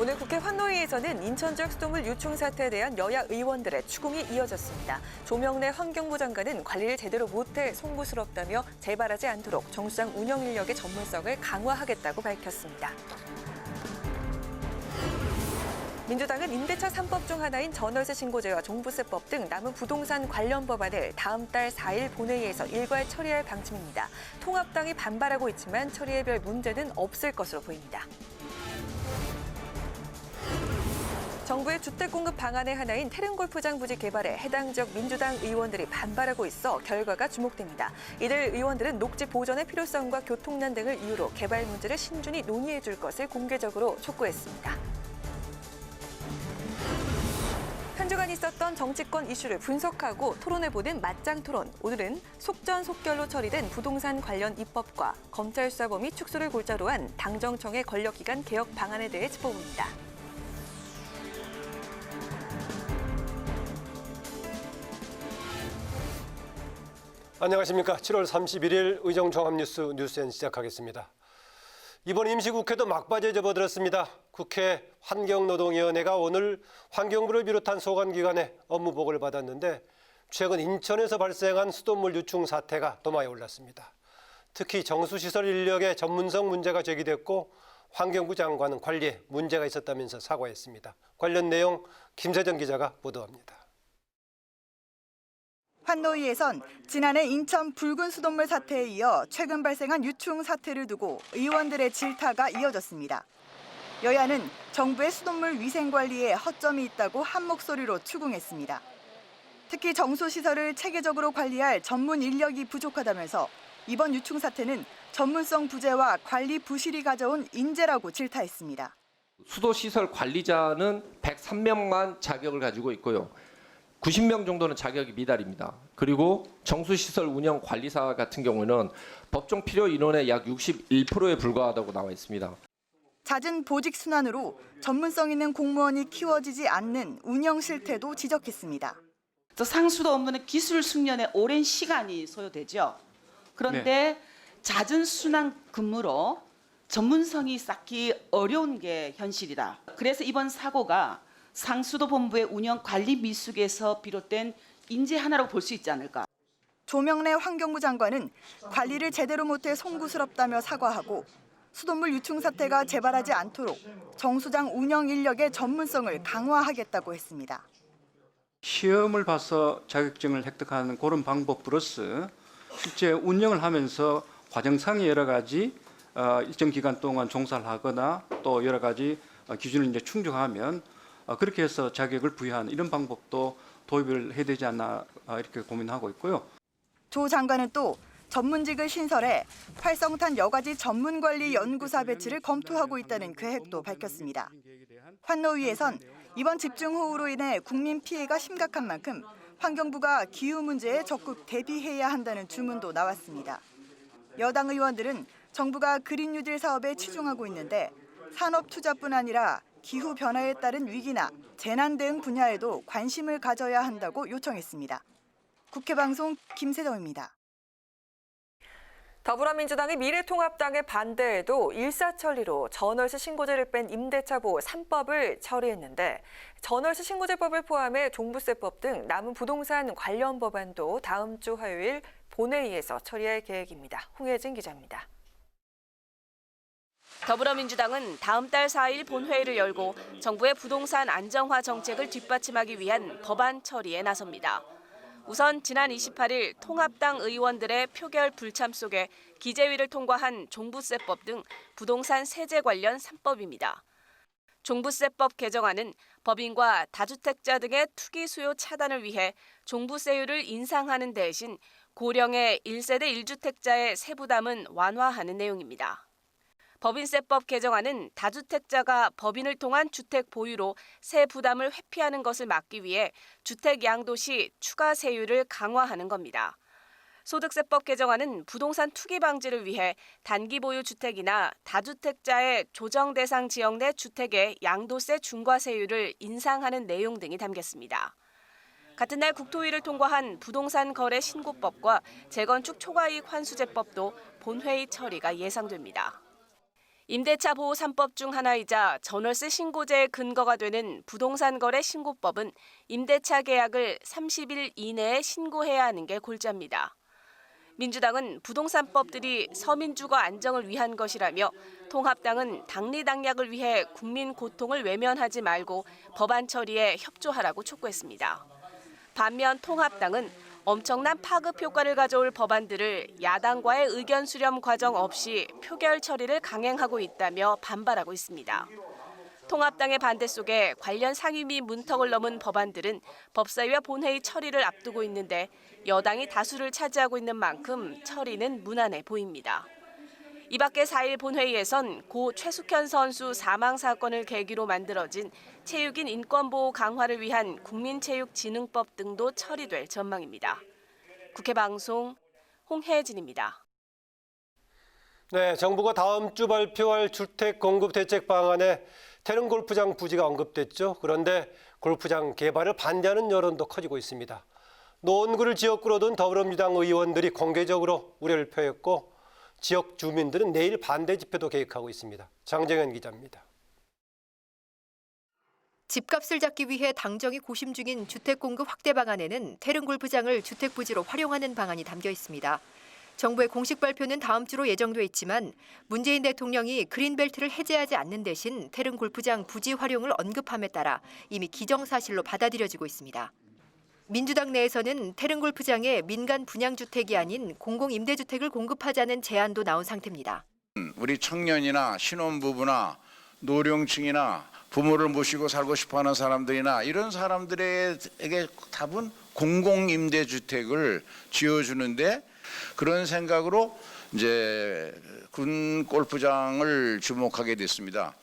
오늘 국회 환노위에서는 인천 지역 수돗물 유충 사태에 대한 여야 의원들의 추궁이 이어졌습니다. 조명래 환경부 장관은 관리를 제대로 못해 송구스럽다며 재발하지 않도록 정수장 운영 인력의 전문성을 강화하겠다고 밝혔습니다. 민주당은 임대차 3법 중 하나인 전월세 신고제와 종부세법 등 남은 부동산 관련 법안을 다음 달 4일 본회의에서 일괄 처리할 방침입니다. 통합당이 반발하고 있지만 처리에 별 문제는 없을 것으로 보입니다. 정부의 주택 공급 방안의 하나인 태릉골프장 부지 개발에 해당 지역 민주당 의원들이 반발하고 있어 결과가 주목됩니다. 이들 의원들은 녹지 보전의 필요성과 교통난 등을 이유로 개발 문제를 신중히 논의해 줄 것을 공개적으로 촉구했습니다. 한 주간 있었던 정치권 이슈를 분석하고 토론해보는 맞짱 토론. 오늘은 속전속결로 처리된 부동산 관련 입법과 검찰 수사 범위 축소를 골자로 한 당정청의 권력기관 개혁 방안에 대해 짚어봅니다. 안녕하십니까. 7월 31일 의정종합뉴스 뉴스엔 시작하겠습니다. 이번 임시국회도 막바지에 접어들었습니다. 국회 환경노동위원회가 오늘 환경부를 비롯한 소관기관의 업무보고를 받았는데 최근 인천에서 발생한 수돗물 유충 사태가 도마에 올랐습니다. 특히 정수시설 인력의 전문성 문제가 제기됐고 환경부 장관은 관리에 문제가 있었다면서 사과했습니다. 관련 내용 김세정 기자가 보도합니다. 환노위에선 지난해 인천 붉은 수돗물 사태에 이어 최근 발생한 유충 사태를 두고 의원들의 질타가 이어졌습니다. 여야는 정부의 수돗물 위생 관리에 허점이 있다고 한 목소리로 추궁했습니다. 특히 정수시설을 체계적으로 관리할 전문 인력이 부족하다면서 이번 유충 사태는 전문성 부재와 관리 부실이 가져온 인재라고 질타했습니다. 수도시설 관리자는 103명만 자격을 가지고 있고요. 90명 정도는 자격이 미달입니다. 그리고 정수시설 운영 관리사 같은 경우는 법정 필요 인원의 약 61%에 불과하다고 나와 있습니다. 잦은 보직 순환으로 전문성 있는 공무원이 키워지지 않는 운영 실태도 지적했습니다. 상수도 업무는 기술 숙련에 오랜 시간이 소요되죠. 그런데 잦은 순환 근무로 전문성이 쌓기 어려운 게 현실이다. 그래서 이번 사고가 상수도 본부의 운영 관리 미숙에서 비롯된 인재 하나라고 볼 수 있지 않을까. 조명래 환경부 장관은 관리를 제대로 못해 송구스럽다며 사과하고 수돗물 유충 사태가 재발하지 않도록 정수장 운영 인력의 전문성을 강화하겠다고 했습니다. 시험을 봐서 자격증을 획득하는 그런 방법 플러스 실제 운영을 하면서 과정상의 여러 가지 일정 기간 동안 종사를 하거나 또 여러 가지 기준을 이제 충족하면 그렇게 해서 자격을 부여하는 이런 방법도 도입을 해야 되지 않나 이렇게 고민하고 있고요. 조 장관은 또 전문직을 신설해 활성탄 여가지 전문관리연구사 배치를 검토하고 있다는 계획도 밝혔습니다. 환노위에선 이번 집중호우로 인해 국민 피해가 심각한 만큼 환경부가 기후 문제에 적극 대비해야 한다는 주문도 나왔습니다. 여당 의원들은 정부가 그린 뉴딜 사업에 치중하고 있는데 산업 투자뿐 아니라 기후 변화에 따른 위기나 재난 대응 분야에도 관심을 가져야 한다고 요청했습니다. 국회 방송 김세정입니다. 더불어민주당이 미래통합당의 반대에도 일사천리로 전월세 신고제를 뺀 임대차 보호 3법을 처리했는데 전월세 신고제법을 포함해 종부세법 등 남은 부동산 관련 법안도 다음 주 화요일 본회의에서 처리할 계획입니다. 홍혜진 기자입니다. 더불어민주당은 다음 달 4일 본회의를 열고 정부의 부동산 안정화 정책을 뒷받침하기 위한 법안 처리에 나섭니다. 우선 지난 28일 통합당 의원들의 표결 불참 속에 기재위를 통과한 종부세법 등 부동산 세제 관련 3법입니다. 종부세법 개정안은 법인과 다주택자 등의 투기 수요 차단을 위해 종부세율을 인상하는 대신 고령의 1세대 1주택자의 세부담은 완화하는 내용입니다. 법인세법 개정안은 다주택자가 법인을 통한 주택 보유로 세 부담을 회피하는 것을 막기 위해 주택 양도 시 추가 세율을 강화하는 겁니다. 소득세법 개정안은 부동산 투기 방지를 위해 단기 보유 주택이나 다주택자의 조정 대상 지역 내 주택의 양도세 중과세율을 인상하는 내용 등이 담겼습니다. 같은 날 국토위를 통과한 부동산 거래 신고법과 재건축 초과이익 환수제법도 본회의 처리가 예상됩니다. 임대차 보호 3법 중 하나이자 전월세 신고제의 근거가 되는 부동산 거래 신고법은 임대차 계약을 30일 이내에 신고해야 하는 게 골자입니다. 민주당은 부동산법들이 서민 주거 안정을 위한 것이라며 통합당은 당리당략을 위해 국민 고통을 외면하지 말고 법안 처리에 협조하라고 촉구했습니다. 반면 통합당은 엄청난 파급 효과를 가져올 법안들을 야당과의 의견 수렴 과정 없이 표결 처리를 강행하고 있다며 반발하고 있습니다. 통합당의 반대 속에 관련 상임위 문턱을 넘은 법안들은 법사위와 본회의 처리를 앞두고 있는데 여당이 다수를 차지하고 있는 만큼 처리는 무난해 보입니다. 이 밖에 4일 본회의에선 고 최숙현 선수 사망 사건을 계기로 만들어진 체육인 인권보호 강화를 위한 국민체육진흥법 등도 처리될 전망입니다. 국회 방송 홍혜진입니다. 네, 정부가 다음 주 발표할 주택 공급 대책 방안에 태릉 골프장 부지가 언급됐죠. 그런데 골프장 개발을 반대하는 여론도 커지고 있습니다. 논구를 지역구로 둔 더불어민주당 의원들이 공개적으로 우려를 표했고 지역 주민들은 내일 반대 집회도 계획하고 있습니다. 장정현 기자입니다. 집값을 잡기 위해 당정이 고심 중인 주택 공급 확대 방안에는 태릉 골프장을 주택 부지로 활용하는 방안이 담겨 있습니다. 정부의 공식 발표는 다음 주로 예정돼 있지만 문재인 대통령이 그린벨트를 해제하지 않는 대신 태릉 골프장 부지 활용을 언급함에 따라 이미 기정사실로 받아들여지고 있습니다. 민주당 내에서는 태릉 골프장에 민간 분양주택이 아닌 공공임대주택을 공급하자는 제안도 나온 상태입니다. 우리 청년이나 신혼부부나 노령층이나 부모를 모시고 살고 싶어하는 사람들이나 이런 사람들에게 답은 공공임대주택을 지어주는데 그런 생각으로 이제 군 골프장을 주목하게 됐습니다.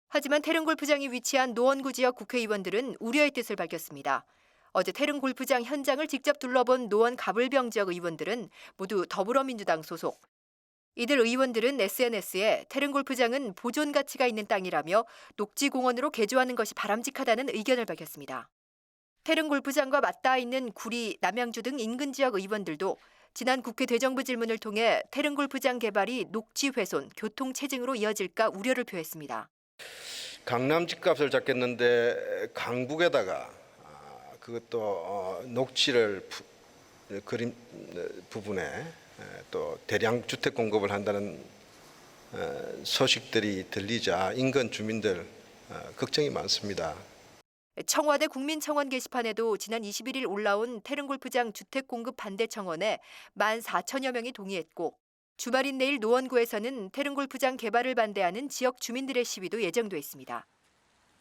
하지만 태릉 골프장이 위치한 노원구 지역 국회의원들은 우려의 뜻을 밝혔습니다. 어제 태릉 골프장 현장을 직접 둘러본 노원 가불병 지역 의원들은 모두 더불어민주당 소속. 이들 의원들은 SNS에 태릉 골프장은 보존 가치가 있는 땅이라며 녹지공원으로 개조하는 것이 바람직하다는 의견을 밝혔습니다. 태릉 골프장과 맞닿아 있는 구리, 남양주 등 인근 지역 의원들도 지난 국회 대정부 질문을 통해 태릉 골프장 개발이 녹지 훼손, 교통 체증으로 이어질까 우려를 표했습니다. 강남 집값을 잡겠는데 강북에다가 그것도 녹지를 그린 부분에 또 대량 주택 공급을 한다는 소식들이 들리자 인근 주민들 걱정이 많습니다. 청와대 국민청원 게시판에도 지난 21일 올라온 태릉 골프장 주택 공급 반대 청원에 14,000여 명이 동의했고 주말인 내일 노원구에서는 태릉 골프장 개발을 반대하는 지역 주민들의 시위도 예정돼 있습니다.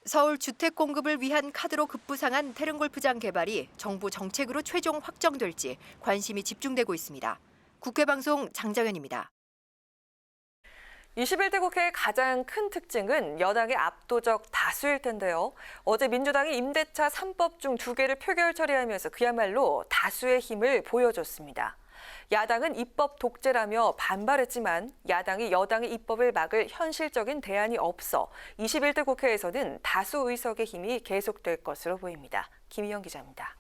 서울 주택 공급을 위한 카드로 급부상한 태릉 골프장 개발이 정부 정책으로 최종 확정될지 관심이 집중되고 있습니다. 국회 방송 장정현입니다. 21대 국회의 가장 큰 특징은 여당의 압도적 다수일 텐데요. 어제 민주당이 임대차 3법 중 2개를 표결 처리하면서 그야말로 다수의 힘을 보여줬습니다. 야당은 입법 독재라며 반발했지만 야당이 여당의 입법을 막을 현실적인 대안이 없어 21대 국회에서는 다수 의석의 힘이 계속될 것으로 보입니다. 김희영 기자입니다.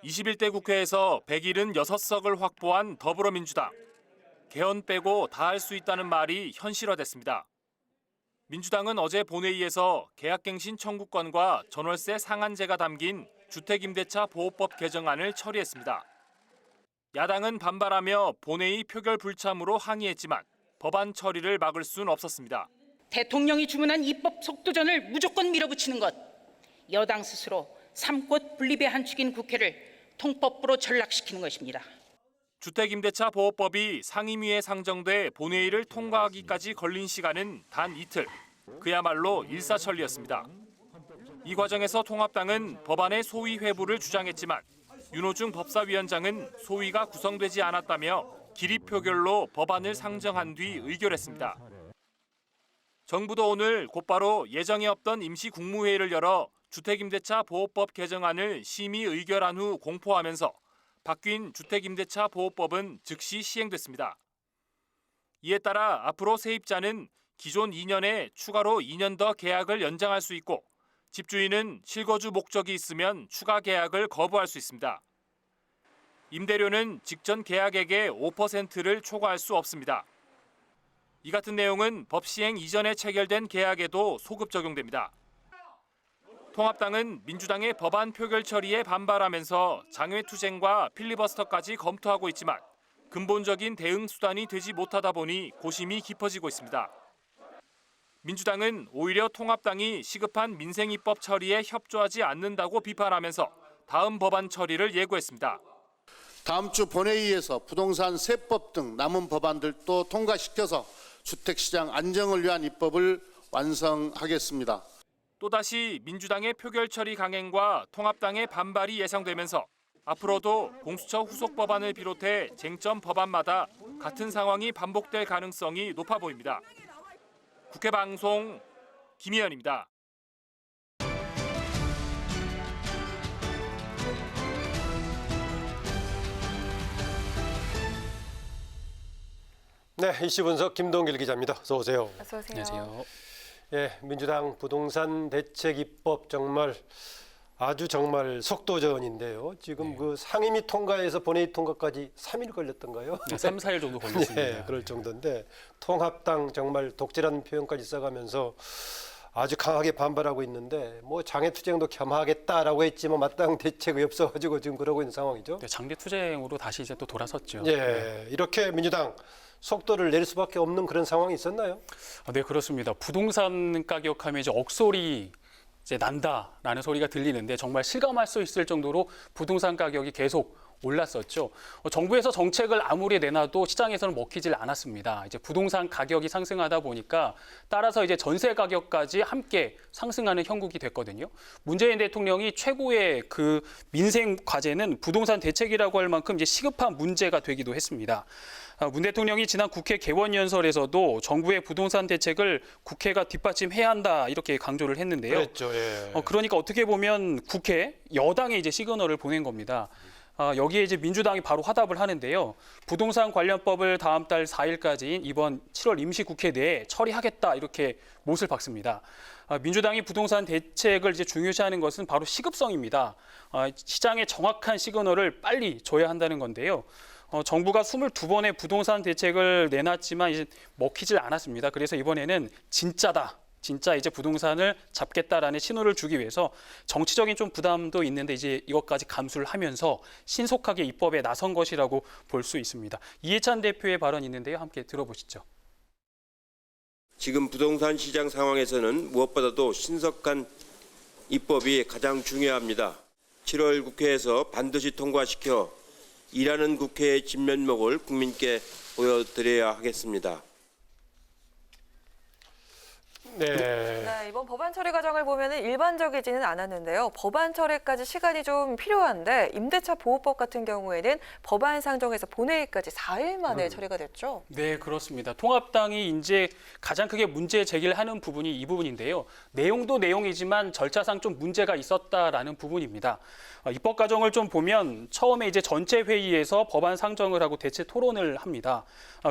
21대 국회에서 176석을 확보한 더불어민주당. 개헌 빼고 다 할 수 있다는 말이 현실화됐습니다. 민주당은 어제 본회의에서 계약갱신 청구권과 전월세 상한제가 담긴 주택임대차 보호법 개정안을 처리했습니다. 야당은 반발하며 본회의 표결 불참으로 항의했지만 법안 처리를 막을 수는 없었습니다. 대통령이 주문한 입법 속도전을 무조건 밀어붙이는 것. 여당 스스로 삼권 분립의 한 축인 국회를 통법부로 전락시키는 것입니다. 주택임대차 보호법이 상임위에 상정돼 본회의를 통과하기까지 걸린 시간은 단 이틀. 그야말로 일사천리였습니다. 이 과정에서 통합당은 법안의 소위 회부를 주장했지만 윤호중 법사위원장은 소위가 구성되지 않았다며 기립 표결로 법안을 상정한 뒤 의결했습니다. 정부도 오늘 곧바로 예정에 없던 임시 국무회의를 열어 주택임대차 보호법 개정안을 심의 의결한 후 공포하면서 바뀐 주택임대차 보호법은 즉시 시행됐습니다. 이에 따라 앞으로 세입자는 기존 2년에 추가로 2년 더 계약을 연장할 수 있고 집주인은 실거주 목적이 있으면 추가 계약을 거부할 수 있습니다. 임대료는 직전 계약액의 5%를 초과할 수 없습니다. 이 같은 내용은 법 시행 이전에 체결된 계약에도 소급 적용됩니다. 통합당은 민주당의 법안 표결 처리에 반발하면서 장외투쟁과 필리버스터까지 검토하고 있지만 근본적인 대응 수단이 되지 못하다 보니 고심이 깊어지고 있습니다. 민주당은 오히려 통합당이 시급한 민생입법 처리에 협조하지 않는다고 비판하면서 다음 법안 처리를 예고했습니다. 다음 주 본회의에서 부동산 세법 등 남은 법안들도 통과시켜서 주택시장 안정을 위한 입법을 완성하겠습니다. 또다시 민주당의 표결 처리 강행과 통합당의 반발이 예상되면서 앞으로도 공수처 후속 법안을 비롯해 쟁점 법안마다 같은 상황이 반복될 가능성이 높아 보입니다. 국회 방송 김희연입니다. 네, 이슈 분석 김동길 기자입니다. 어서 오세요. 어서 오세요. 안녕하세요. 예, 민주당 부동산 대책 입법 정말 속도전인데요. 지금 그 상임위 통과에서 본회의 통과까지 3일 걸렸던가요? 네, 3, 4일 정도 걸렸습니다. 네, 그럴 정도인데 통합당 정말 독재라는 표현까지 써가면서 아주 강하게 반발하고 있는데 뭐 장외투쟁도 겸하겠다라고 했지만 마땅한 대책이 없어가지고 지금 그러고 있는 상황이죠. 네, 장외투쟁으로 다시 이제 또 돌아섰죠. 예, 이렇게 민주당 속도를 낼 수밖에 없는 그런 상황이 있었나요? 네, 그렇습니다. 부동산 가격하면 이제 억소리 이제 난다라는 소리가 들리는데 정말 실감할 수 있을 정도로 부동산 가격이 계속 올랐었죠. 정부에서 정책을 아무리 내놔도 시장에서는 먹히질 않았습니다. 이제 부동산 가격이 상승하다 보니까 따라서 이제 전세 가격까지 함께 상승하는 형국이 됐거든요. 문재인 대통령이 최고의 그 민생 과제는 부동산 대책이라고 할 만큼 이제 시급한 문제가 되기도 했습니다. 문 대통령이 지난 국회 개원연설에서도 정부의 부동산 대책을 국회가 뒷받침해야 한다 이렇게 강조를 했는데요. 그렇죠. 예. 그러니까 어떻게 보면 국회 여당에 이제 시그널을 보낸 겁니다. 여기에 이제 민주당이 바로 화답을 하는데요. 부동산 관련법을 다음 달 4일까지인 이번 7월 임시국회 내에 처리하겠다 이렇게 못을 박습니다. 민주당이 부동산 대책을 이제 중요시하는 것은 바로 시급성입니다. 시장에 정확한 시그널을 빨리 줘야 한다는 건데요. 정부가 22번의 부동산 대책을 내놨지만 이제 먹히질 않았습니다. 그래서 이번에는 진짜다. 진짜 이제 부동산을 잡겠다라는 신호를 주기 위해서 정치적인 좀 부담도 있는데 이제 이것까지 감수를 하면서 신속하게 입법에 나선 것이라고 볼 수 있습니다. 이해찬 대표의 발언이 있는데요. 함께 들어보시죠. 지금 부동산 시장 상황에서는 무엇보다도 신속한 입법이 가장 중요합니다. 7월 국회에서 반드시 통과시켜 일하는 국회의 진면목을 국민께 보여드려야 하겠습니다. 네, 이번 법안 처리 과정을 보면 일반적이지는 않았는데요. 법안 처리까지 시간이 좀 필요한데 임대차 보호법 같은 경우에는 법안 상정에서 본회의까지 4일 만에 처리가 됐죠. 네, 그렇습니다. 통합당이 이제 가장 크게 문제 제기를 하는 부분이 이 부분인데요. 내용도 내용이지만 절차상 좀 문제가 있었다라는 부분입니다. 입법 과정을 좀 보면 처음에 이제 전체 회의에서 법안 상정을 하고 대체 토론을 합니다.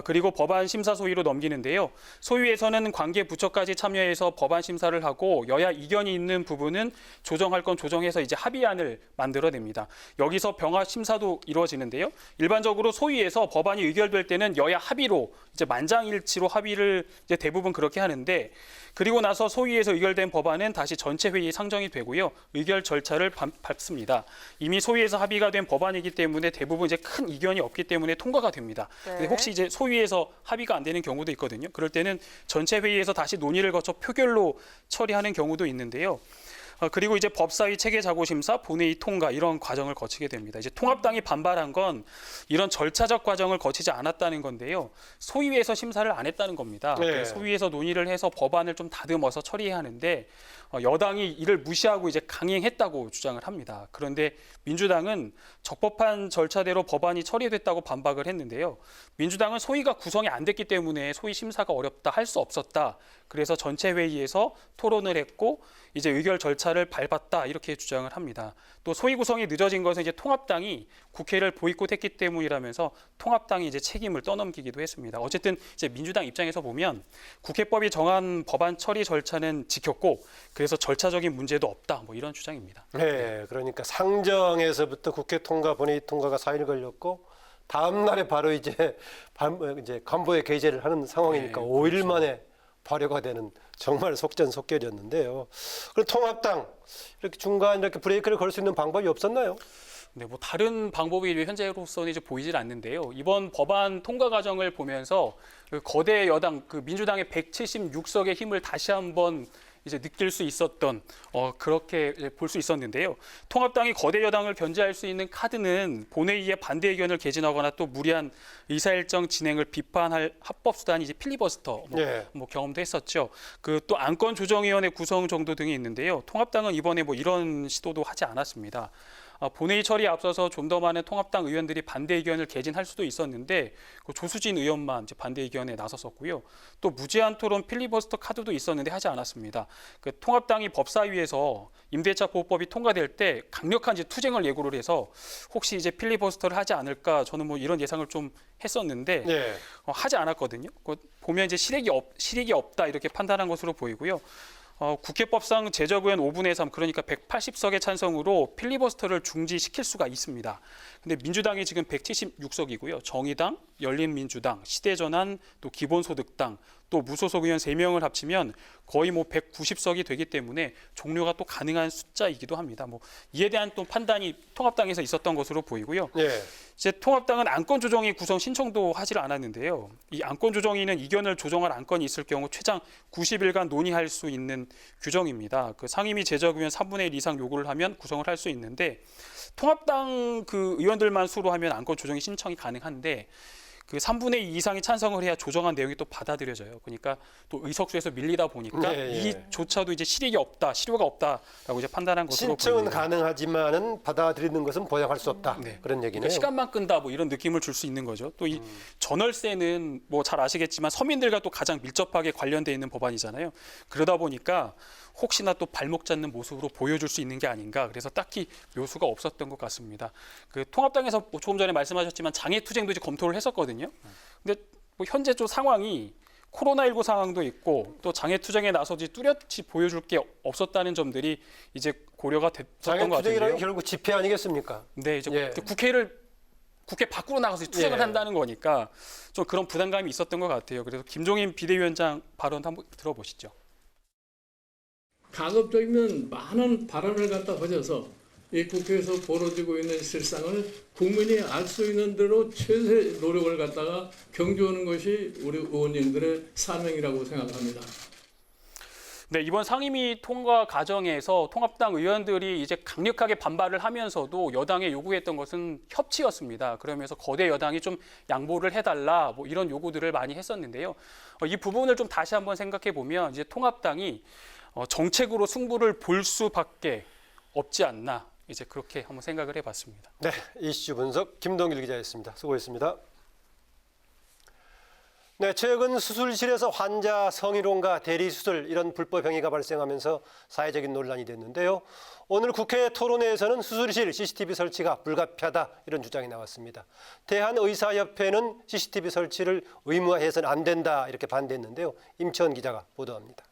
그리고 법안 심사 소위로 넘기는데요. 소위에서는 관계 부처까지 참여해서 법안 심사를 하고 여야 이견이 있는 부분은 조정할 건 조정해서 이제 합의안을 만들어냅니다. 여기서 병합 심사도 이루어지는데요. 일반적으로 소위에서 법안이 의결될 때는 여야 합의로 이제 만장일치로 합의를 이제 대부분 그렇게 하는데 그리고 나서 소위에서 의결된 법안은 다시 전체 회의에 상정이 되고요. 의결 절차를 밟습니다. 이미 소위에서 합의가 된 법안이기 때문에 대부분 이제 큰 이견이 없기 때문에 통과가 됩니다. 근데 혹시 이제 소위에서 합의가 안 되는 경우도 있거든요. 그럴 때는 전체 회의에서 다시 논의를 거쳐 표결로 처리하는 경우도 있는데요. 그리고 이제 법사위 체계자고심사, 본회의 통과 이런 과정을 거치게 됩니다. 이제 통합당이 반발한 건 이런 절차적 과정을 거치지 않았다는 건데요. 소위에서 심사를 안 했다는 겁니다. 네. 소위에서 논의를 해서 법안을 좀 다듬어서 처리해야 하는데 여당이 이를 무시하고 이제 강행했다고 주장을 합니다. 그런데 민주당은 적법한 절차대로 법안이 처리됐다고 반박을 했는데요. 민주당은 소위가 구성이 안 됐기 때문에 소위 심사가 어렵다, 할 수 없었다. 그래서 전체 회의에서 토론을 했고 이제 의결 절차를 밟았다 이렇게 주장을 합니다. 또 소위 구성이 늦어진 것은 이제 통합당이 국회를 보이콧했기 때문이라면서 통합당이 이제 책임을 떠넘기기도 했습니다. 어쨌든 이제 민주당 입장에서 보면 국회법이 정한 법안 처리 절차는 지켰고 그래서 절차적인 문제도 없다 뭐 이런 주장입니다. 네, 그러니까 상정에서부터 국회 통과, 본회의 통과가 4일 걸렸고 다음 날에 바로 이제 관보에 게재를 하는 상황이니까 5일 만에 발효가 되는 정말 속전속결이었는데요. 그럼 통합당 이렇게 중간 이렇게 브레이크를 걸 수 있는 방법이 없었나요? 네, 뭐 다른 방법이 현재로서는 이제 보이질 않는데요. 이번 법안 통과 과정을 보면서 그 거대 여당 그 민주당의 176석의 힘을 다시 한번 이제 느낄 수 있었던 그렇게 볼 수 있었는데요. 통합당이 거대 여당을 견제할 수 있는 카드는 본회의에 반대 의견을 개진하거나 또 무리한 의사일정 진행을 비판할 합법 수단이 이제 필리버스터 뭐 경험도 했었죠. 그 또 안건조정위원회 구성 정도 등이 있는데요. 통합당은 이번에 뭐 이런 시도도 하지 않았습니다. 본회의 처리에 앞서서 좀 더 많은 통합당 의원들이 반대 의견을 개진할 수도 있었는데 그 조수진 의원만 이제 반대 의견에 나섰었고요. 또 무제한 토론 필리버스터 카드도 있었는데 하지 않았습니다. 그 통합당이 법사위에서 임대차 보호법이 통과될 때 강력한 이제 투쟁을 예고를 해서 혹시 이제 필리버스터를 하지 않을까 저는 뭐 이런 예상을 좀 했었는데 하지 않았거든요. 보면 이제 실익이 없다 이렇게 판단한 것으로 보이고요. 국회법상 제적의원 5분의 3 그러니까 180석의 찬성으로 필리버스터를 중지시킬 수가 있습니다. 근데 민주당이 지금 176석이고요. 정의당, 열린민주당, 시대전환, 또 기본소득당, 또 무소속 의원 3명을 합치면 거의 뭐 190석이 되기 때문에 종료가 또 가능한 숫자이기도 합니다. 뭐 이에 대한 또 판단이 통합당에서 있었던 것으로 보이고요. 이제 통합당은 안건 조정위 구성 신청도 하지를 않았는데요. 이 안건 조정위는 이견을 조정할 안건이 있을 경우 최장 90일간 논의할 수 있는 규정입니다. 그 상임위 제적의원 3분의 1 이상 요구를 하면 구성을 할 수 있는데 통합당 그 의원들만 수로 하면 안건 조정위 신청이 가능한데 그 3분의 2 이상이 찬성을 해야 조정한 내용이 또 받아들여져요. 그러니까 또 의석수에서 밀리다 보니까 이조차도 이제 실효가 없다라고 이제 판단한 것으로 보입니다. 신청은 가능하지만은 받아들이는 것은 보장할 수 없다. 그런 얘기네요. 그러니까 시간만 끈다 뭐 이런 느낌을 줄 수 있는 거죠. 또 이 전월세는 뭐 잘 아시겠지만 서민들과 또 가장 밀접하게 관련돼 있는 법안이잖아요. 그러다 보니까 혹시나 또 발목 잡는 모습으로 보여줄 수 있는 게 아닌가. 그래서 딱히 묘수가 없었던 것 같습니다. 그 통합당에서 뭐 조금 전에 말씀하셨지만 장애 투쟁도 이제 검토를 했었거든요. 근데 뭐 현재 좀 상황이 코로나19 상황도 있고 또 장애 투쟁에 나서지 뚜렷이 보여줄 게 없었다는 점들이 이제 고려가 됐던 것 같은데요. 장애 투쟁이라는 결국 집회 아니겠습니까? 네, 이제 국회 밖으로 나가서 투쟁을 한다는 거니까 좀 그런 부담감이 있었던 것 같아요. 그래서 김종인 비대위원장 발언 한번 들어보시죠. 가급적이면 많은 발언을 갖다 가져서 이 국회에서 벌어지고 있는 실상을 국민이 알 수 있는 대로 최선의 노력을 갖다가 경주하는 것이 우리 의원님들의 사명이라고 생각합니다. 네, 이번 상임위 통과 과정에서 통합당 의원들이 이제 강력하게 반발을 하면서도 여당에 요구했던 것은 협치였습니다. 그러면서 거대 여당이 좀 양보를 해달라 뭐 이런 요구들을 많이 했었는데요. 이 부분을 좀 다시 한번 생각해 보면 이제 통합당이 정책으로 승부를 볼 수밖에 없지 않나 이제 그렇게 한번 생각을 해봤습니다. 네, 이슈 분석 김동길 기자였습니다. 수고했습니다. 네, 최근 수술실에서 환자 성희롱과 대리수술 이런 불법 행위가 발생하면서 사회적인 논란이 됐는데요. 오늘 국회 토론회에서는 수술실 CCTV 설치가 불가피하다 이런 주장이 나왔습니다. 대한의사협회는 CCTV 설치를 의무화해서는 안 된다 이렇게 반대했는데요. 임채원 기자가 보도합니다.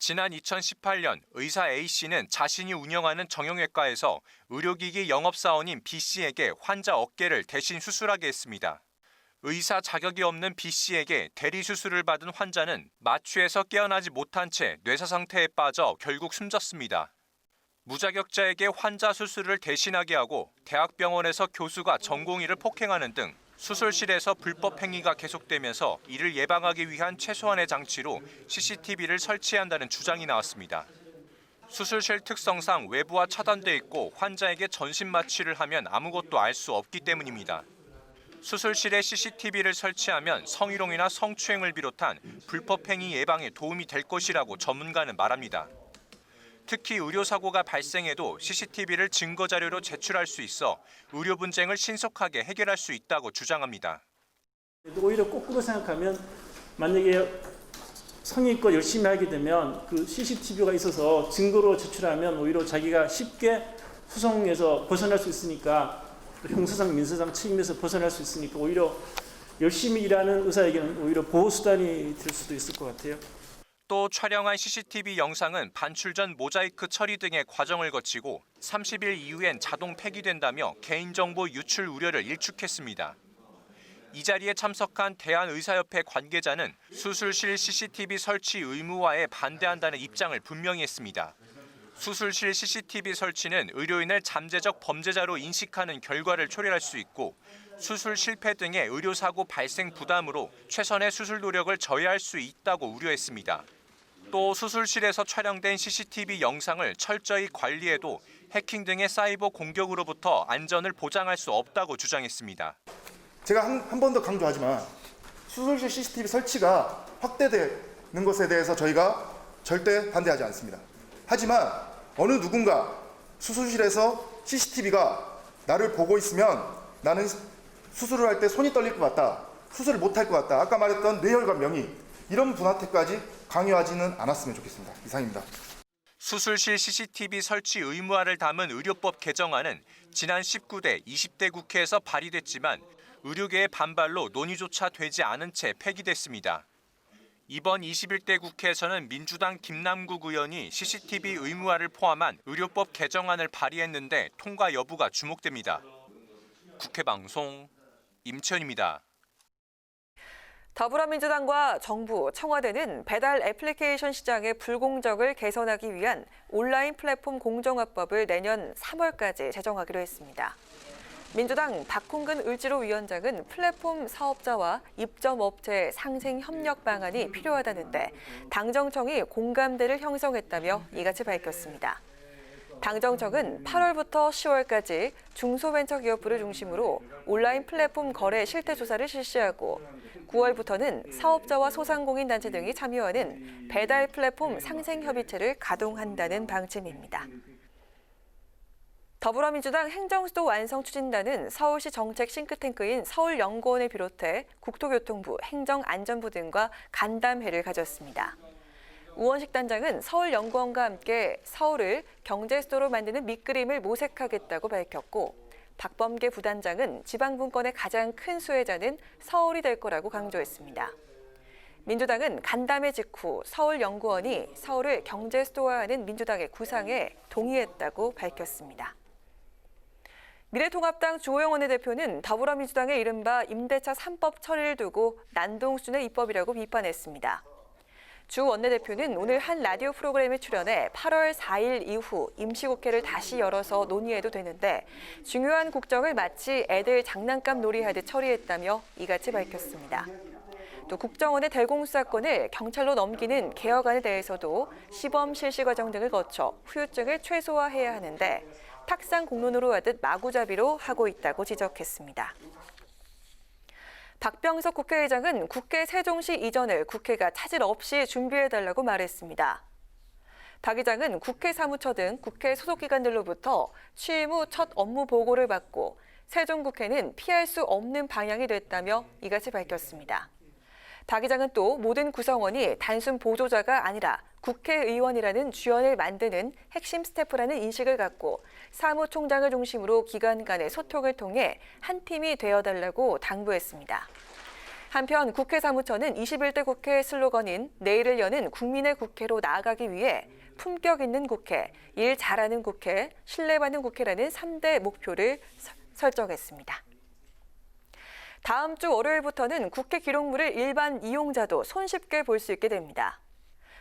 지난 2018년 의사 A씨는 자신이 운영하는 정형외과에서 의료기기 영업사원인 B씨에게 환자 어깨를 대신 수술하게 했습니다. 의사 자격이 없는 B씨에게 대리수술을 받은 환자는 마취에서 깨어나지 못한 채 뇌사 상태에 빠져 결국 숨졌습니다. 무자격자에게 환자 수술을 대신하게 하고 대학병원에서 교수가 전공의를 폭행하는 등 수술실에서 불법 행위가 계속되면서 이를 예방하기 위한 최소한의 장치로 CCTV를 설치한다는 주장이 나왔습니다. 수술실 특성상 외부와 차단돼 있고 환자에게 전신 마취를 하면 아무것도 알 수 없기 때문입니다. 수술실에 CCTV를 설치하면 성희롱이나 성추행을 비롯한 불법 행위 예방에 도움이 될 것이라고 전문가는 말합니다. 특히 의료사고가 발생해도 CCTV를 증거자료로 제출할 수 있어 의료 분쟁을 신속하게 해결할 수 있다고 주장합니다. 오히려 거꾸로 생각하면 만약에 성의껏 열심히 하게 되면 그 CCTV가 있어서 증거로 제출하면 오히려 자기가 쉽게 수송에서 벗어날 수 있으니까 형사상 민사상 책임에서 벗어날 수 있으니까 오히려 열심히 일하는 의사에게는 오히려 보호수단이 될 수도 있을 것 같아요. 또 촬영한 CCTV 영상은 반출 전 모자이크 처리 등의 과정을 거치고 30일 이후엔 자동 폐기된다며 개인정보 유출 우려를 일축했습니다. 이 자리에 참석한 대한의사협회 관계자는 수술실 CCTV 설치 의무화에 반대한다는 입장을 분명히 했습니다. 수술실 CCTV 설치는 의료인을 잠재적 범죄자로 인식하는 결과를 초래할 수 있고 수술 실패 등의 의료사고 발생 부담으로 최선의 수술 노력을 저해할 수 있다고 우려했습니다. 또 수술실에서 촬영된 CCTV 영상을 철저히 관리해도 해킹 등의 사이버 공격으로부터 안전을 보장할 수 없다고 주장했습니다. 제가 한 번 더 강조하지만 수술실 CCTV 설치가 확대되는 것에 대해서 저희가 절대 반대하지 않습니다. 하지만 어느 누군가 수술실에서 CCTV가 나를 보고 있으면 나는 수술을 할 때 손이 떨릴 것 같다, 수술을 못할 것 같다, 아까 말했던 뇌혈관 명의 이런 분한테까지 강요하지는 않았으면 좋겠습니다. 이상입니다. 수술실 CCTV 설치 의무화를 담은 의료법 개정안은 지난 19대, 20대 국회에서 발의됐지만 의료계의 반발로 논의조차 되지 않은 채 폐기됐습니다. 이번 21대 국회에서는 민주당 김남국 의원이 CCTV 의무화를 포함한 의료법 개정안을 발의했는데 통과 여부가 주목됩니다. 국회방송 임채연입니다. 더불어민주당과 정부, 청와대는 배달 애플리케이션 시장의 불공정을 개선하기 위한 온라인 플랫폼 공정화법을 내년 3월까지 제정하기로 했습니다. 민주당 박홍근 을지로위원장은 플랫폼 사업자와 입점업체 상생 협력 방안이 필요하다는데 당정청이 공감대를 형성했다며 이같이 밝혔습니다. 당정청은 8월부터 10월까지 중소벤처기업부를 중심으로 온라인 플랫폼 거래 실태 조사를 실시하고 9월부터는 사업자와 소상공인단체 등이 참여하는 배달 플랫폼 상생협의체를 가동한다는 방침입니다. 더불어민주당 행정수도 완성 추진단은 서울시 정책 싱크탱크인 서울연구원을 비롯해 국토교통부, 행정안전부 등과 간담회를 가졌습니다. 우원식 단장은 서울연구원과 함께 서울을 경제수도로 만드는 밑그림을 모색하겠다고 밝혔고 박범계 부단장은 지방분권의 가장 큰 수혜자는 서울이 될 거라고 강조했습니다. 민주당은 간담회 직후 서울연구원이 서울을 경제수도화하는 민주당의 구상에 동의했다고 밝혔습니다. 미래통합당 주호영 원내대표는 더불어민주당의 이른바 임대차 3법 처리를 두고 난동수준의 입법이라고 비판했습니다. 주 원내대표는 오늘 한 라디오 프로그램에 출연해 8월 4일 이후 임시국회를 다시 열어서 논의해도 되는데 중요한 국정을 마치 애들 장난감 놀이하듯 처리했다며 이같이 밝혔습니다. 또 국정원의 대공수 사건을 경찰로 넘기는 개혁안에 대해서도 시범 실시 과정 등을 거쳐 후유증을 최소화해야 하는데 탁상 공론으로 하듯 마구잡이로 하고 있다고 지적했습니다. 박병석 국회의장은 국회 세종시 이전을 국회가 차질 없이 준비해달라고 말했습니다. 박 의장은 국회 사무처 등 국회 소속기관들로부터 취임 후 첫 업무 보고를 받고 세종국회는 피할 수 없는 방향이 됐다며 이같이 밝혔습니다. 박 의장은 또 모든 구성원이 단순 보조자가 아니라 국회의원이라는 주연을 만드는 핵심 스태프라는 인식을 갖고 사무총장을 중심으로 기관 간의 소통을 통해 한 팀이 되어달라고 당부했습니다. 한편 국회 사무처는 21대 국회 슬로건인 내일을 여는 국민의 국회로 나아가기 위해 품격 있는 국회, 일 잘하는 국회, 신뢰받는 국회라는 3대 목표를 설정했습니다. 다음 주 월요일부터는 국회 기록물을 일반 이용자도 손쉽게 볼 수 있게 됩니다.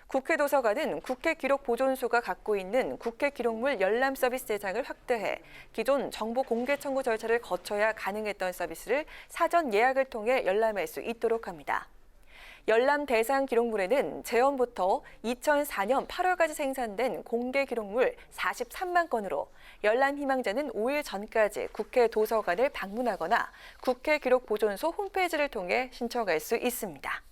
국회 도서관은 국회 기록 보존소가 갖고 있는 국회 기록물 열람 서비스 대상을 확대해 기존 정보 공개 청구 절차를 거쳐야 가능했던 서비스를 사전 예약을 통해 열람할 수 있도록 합니다. 열람 대상 기록물에는 재원부터 2004년 8월까지 생산된 공개 기록물 43만 건으로 열람 희망자는 5일 전까지 국회 도서관을 방문하거나 국회 기록 보존소 홈페이지를 통해 신청할 수 있습니다.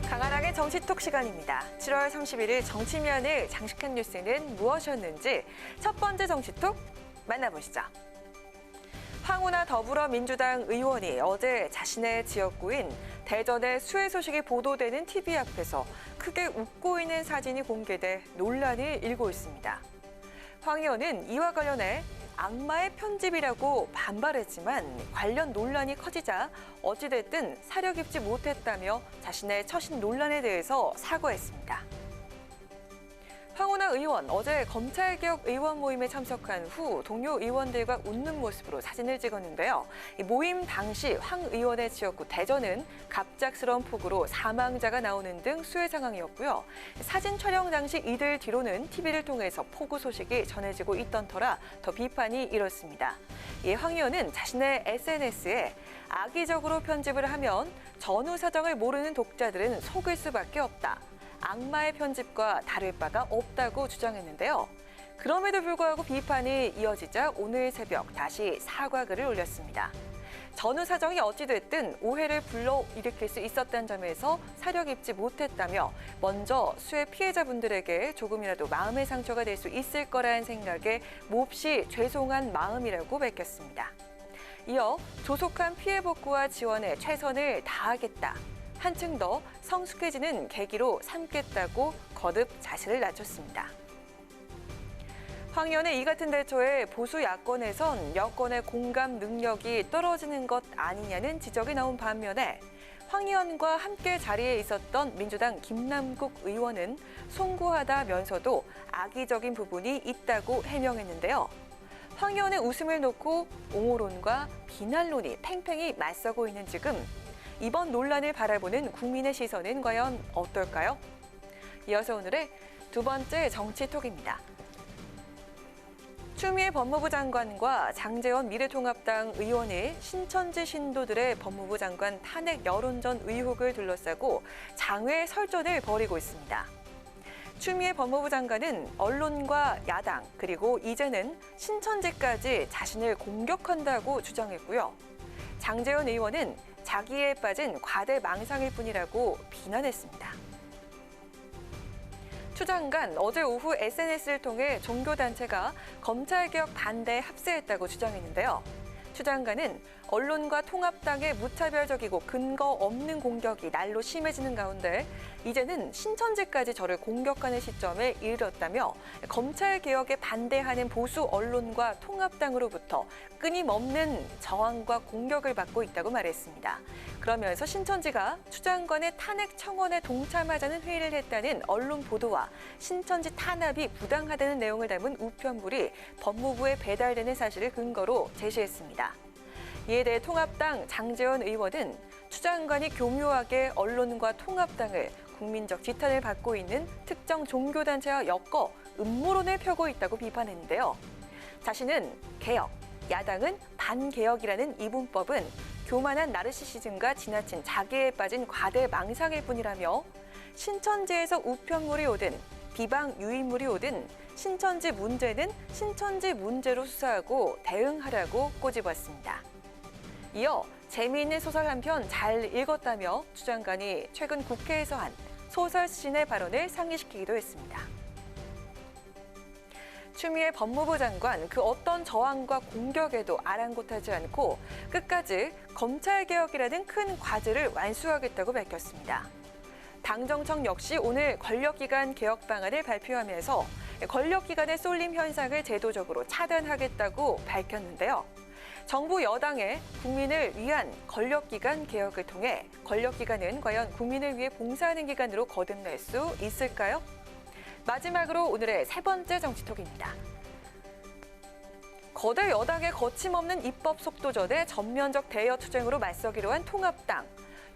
강한항의 정치톡 시간입니다. 7월 31일 정치면을 장식한 뉴스는 무엇이었는지 첫 번째 정치톡 만나보시죠. 황운하 더불어민주당 의원이 어제 자신의 지역구인 대전의 수해 소식이 보도되는 TV 앞에서 크게 웃고 있는 사진이 공개돼 논란이 일고 있습니다. 황 의원은 이와 관련해 악마의 편집이라고 반발했지만 관련 논란이 커지자 어찌됐든 사려 깊지 못했다며 자신의 처신 논란에 대해서 사과했습니다. 황운하 의원, 어제 검찰개혁 의원 모임에 참석한 후 동료 의원들과 웃는 모습으로 사진을 찍었는데요. 이 모임 당시 황 의원의 지역구 대전은 갑작스러운 폭우로 사망자가 나오는 등 수해 상황이었고요. 사진 촬영 당시 이들 뒤로는 TV를 통해서 폭우 소식이 전해지고 있던 터라 더 비판이 일었습니다. 황 의원은 자신의 SNS에 악의적으로 편집을 하면 전후 사정을 모르는 독자들은 속을 수밖에 없다. 악마의 편집과 다를 바가 없다고 주장했는데요. 그럼에도 불구하고 비판이 이어지자 오늘 새벽 다시 사과글을 올렸습니다. 전후 사정이 어찌됐든 오해를 불러일으킬 수 있었다는 점에서 사려 깊지 못했다며 먼저 수해 피해자분들에게 조금이라도 마음의 상처가 될 수 있을 거라는 생각에 몹시 죄송한 마음이라고 밝혔습니다. 이어 조속한 피해 복구와 지원에 최선을 다하겠다. 한층 더 성숙해지는 계기로 삼겠다고 거듭 자세를 낮췄습니다. 황 의원의 이 같은 대처에 보수 야권에선 여권의 공감 능력이 떨어지는 것 아니냐는 지적이 나온 반면에 황 의원과 함께 자리에 있었던 민주당 김남국 의원은 송구하다면서도 악의적인 부분이 있다고 해명했는데요. 황 의원의 웃음을 놓고 옹호론과 비난론이 팽팽히 맞서고 있는 지금 이번 논란을 바라보는 국민의 시선은 과연 어떨까요? 이어서 오늘의 두 번째 정치톡입니다. 추미애 법무부 장관과 장제원 미래통합당 의원이 신천지 신도들의 법무부 장관 탄핵 여론전 의혹을 둘러싸고 장외 설전을 벌이고 있습니다. 추미애 법무부 장관은 언론과 야당 그리고 이제는 신천지까지 자신을 공격한다고 주장했고요. 장제원 의원은 자기에 빠진 과대 망상일 뿐이라고 비난했습니다. 추 장관 어제 오후 SNS를 통해 종교단체가 검찰개혁 반대에 합세했다고 주장했는데요. 추 장관은 언론과 통합당의 무차별적이고 근거 없는 공격이 날로 심해지는 가운데 이제는 신천지까지 저를 공격하는 시점에 이르렀다며 검찰개혁에 반대하는 보수 언론과 통합당으로부터 끊임없는 저항과 공격을 받고 있다고 말했습니다. 그러면서 신천지가 추 장관의 탄핵 청원에 동참하자는 회의를 했다는 언론 보도와 신천지 탄압이 부당하다는 내용을 담은 우편물이 법무부에 배달되는 사실을 근거로 제시했습니다. 이에 대해 통합당 장제원 의원은 추 장관이 교묘하게 언론과 통합당을 국민적 지탄을 받고 있는 특정 종교단체와 엮어 음모론을 펴고 있다고 비판했는데요. 자신은 개혁, 야당은 반개혁이라는 이분법은 교만한 나르시시즘과 지나친 자기에 빠진 과대 망상일 뿐이라며 신천지에서 우편물이 오든 비방 유인물이 오든 신천지 문제는 신천지 문제로 수사하고 대응하라고 꼬집었습니다. 이어 재미있는 소설 한 편 잘 읽었다며 추 장관이 최근 국회에서 한 소설 시인의 발언을 상기시키기도 했습니다. 추미애 법무부 장관 그 어떤 저항과 공격에도 아랑곳하지 않고 끝까지 검찰개혁이라는 큰 과제를 완수하겠다고 밝혔습니다. 당정청 역시 오늘 권력기관 개혁 방안을 발표하면서 권력기관의 쏠림 현상을 제도적으로 차단하겠다고 밝혔는데요. 정부 여당의 국민을 위한 권력기관 개혁을 통해 권력기관은 과연 국민을 위해 봉사하는 기관으로 거듭날 수 있을까요? 마지막으로 오늘의 세 번째 정치톡입니다. 거대 여당의 거침없는 입법 속도전에 전면적 대여 투쟁으로 맞서기로 한 통합당.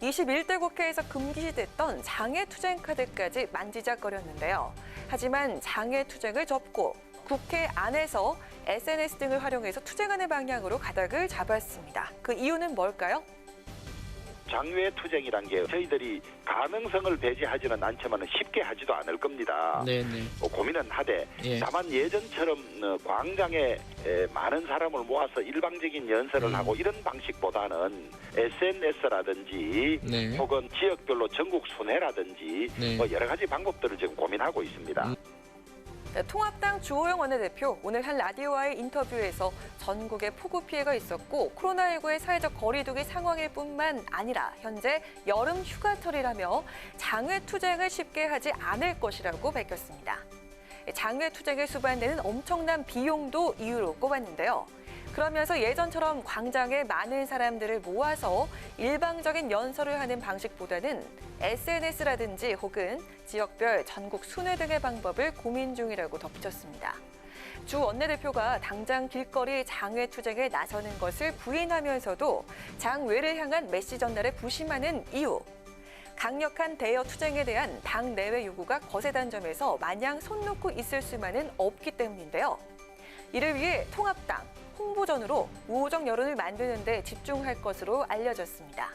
21대 국회에서 금기시됐던 장외투쟁 카드까지 만지작거렸는데요. 하지만 장외투쟁을 접고 국회 안에서 SNS 등을 활용해서 투쟁하는 방향으로 가닥을 잡았습니다. 그 이유는 뭘까요? 장외투쟁이란 게 저희들이 가능성을 배제하지는 않지만 쉽게 하지도 않을 겁니다. 네네. 고민은 하되 다만 예전처럼 광장에 많은 사람을 모아서 일방적인 연설을 하고 이런 방식보다는 SNS라든지 혹은 지역별로 전국 순회라든지 뭐 여러 가지 방법들을 지금 고민하고 있습니다. 통합당 주호영 원내대표 오늘 한 라디오와의 인터뷰에서 전국에 폭우 피해가 있었고 코로나19의 사회적 거리두기 상황일 뿐만 아니라 현재 여름 휴가철이라며 장외투쟁을 쉽게 하지 않을 것이라고 밝혔습니다. 장외 투쟁에 수반되는 엄청난 비용도 이유로 꼽았는데요. 그러면서 예전처럼 광장에 많은 사람들을 모아서 일방적인 연설을 하는 방식보다는 SNS라든지 혹은 지역별 전국 순회 등의 방법을 고민 중이라고 덧붙였습니다. 주 원내대표가 당장 길거리 장외 투쟁에 나서는 것을 부인하면서도 장외를 향한 메시 전달에 부심하는 이유. 강력한 대여 투쟁에 대한 당 내외 요구가 거세단 점에서 마냥 손 놓고 있을 수만은 없기 때문인데요. 이를 위해 통합당, 홍보전으로 우호적 여론을 만드는 데 집중할 것으로 알려졌습니다.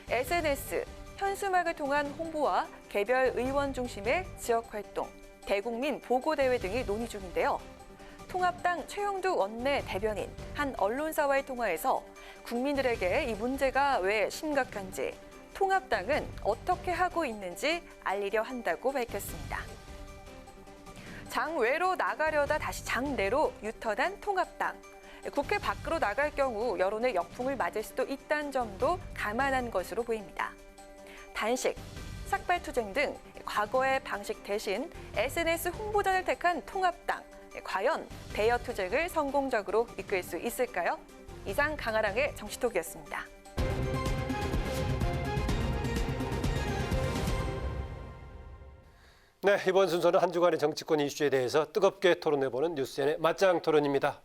SNS, 현수막을 통한 홍보와 개별 의원 중심의 지역활동, 대국민 보고대회 등이 논의 중인데요. 통합당 최영두 원내 대변인 한 언론사와의 통화에서 국민들에게 이 문제가 왜 심각한지, 통합당은 어떻게 하고 있는지 알리려 한다고 밝혔습니다. 장외로 나가려다 다시 장내로 유턴한 통합당. 국회 밖으로 나갈 경우 여론의 역풍을 맞을 수도 있다는 점도 감안한 것으로 보입니다. 단식, 삭발투쟁 등 과거의 방식 대신 SNS 홍보전을 택한 통합당. 과연 대여 투쟁을 성공적으로 이끌 수 있을까요? 이상 강아랑의 정치톡이었습니다. 네, 이번 순서는 한 주간의 정치권 이슈에 대해서 뜨겁게 토론해보는 뉴스엔의 맞짱 토론입니다.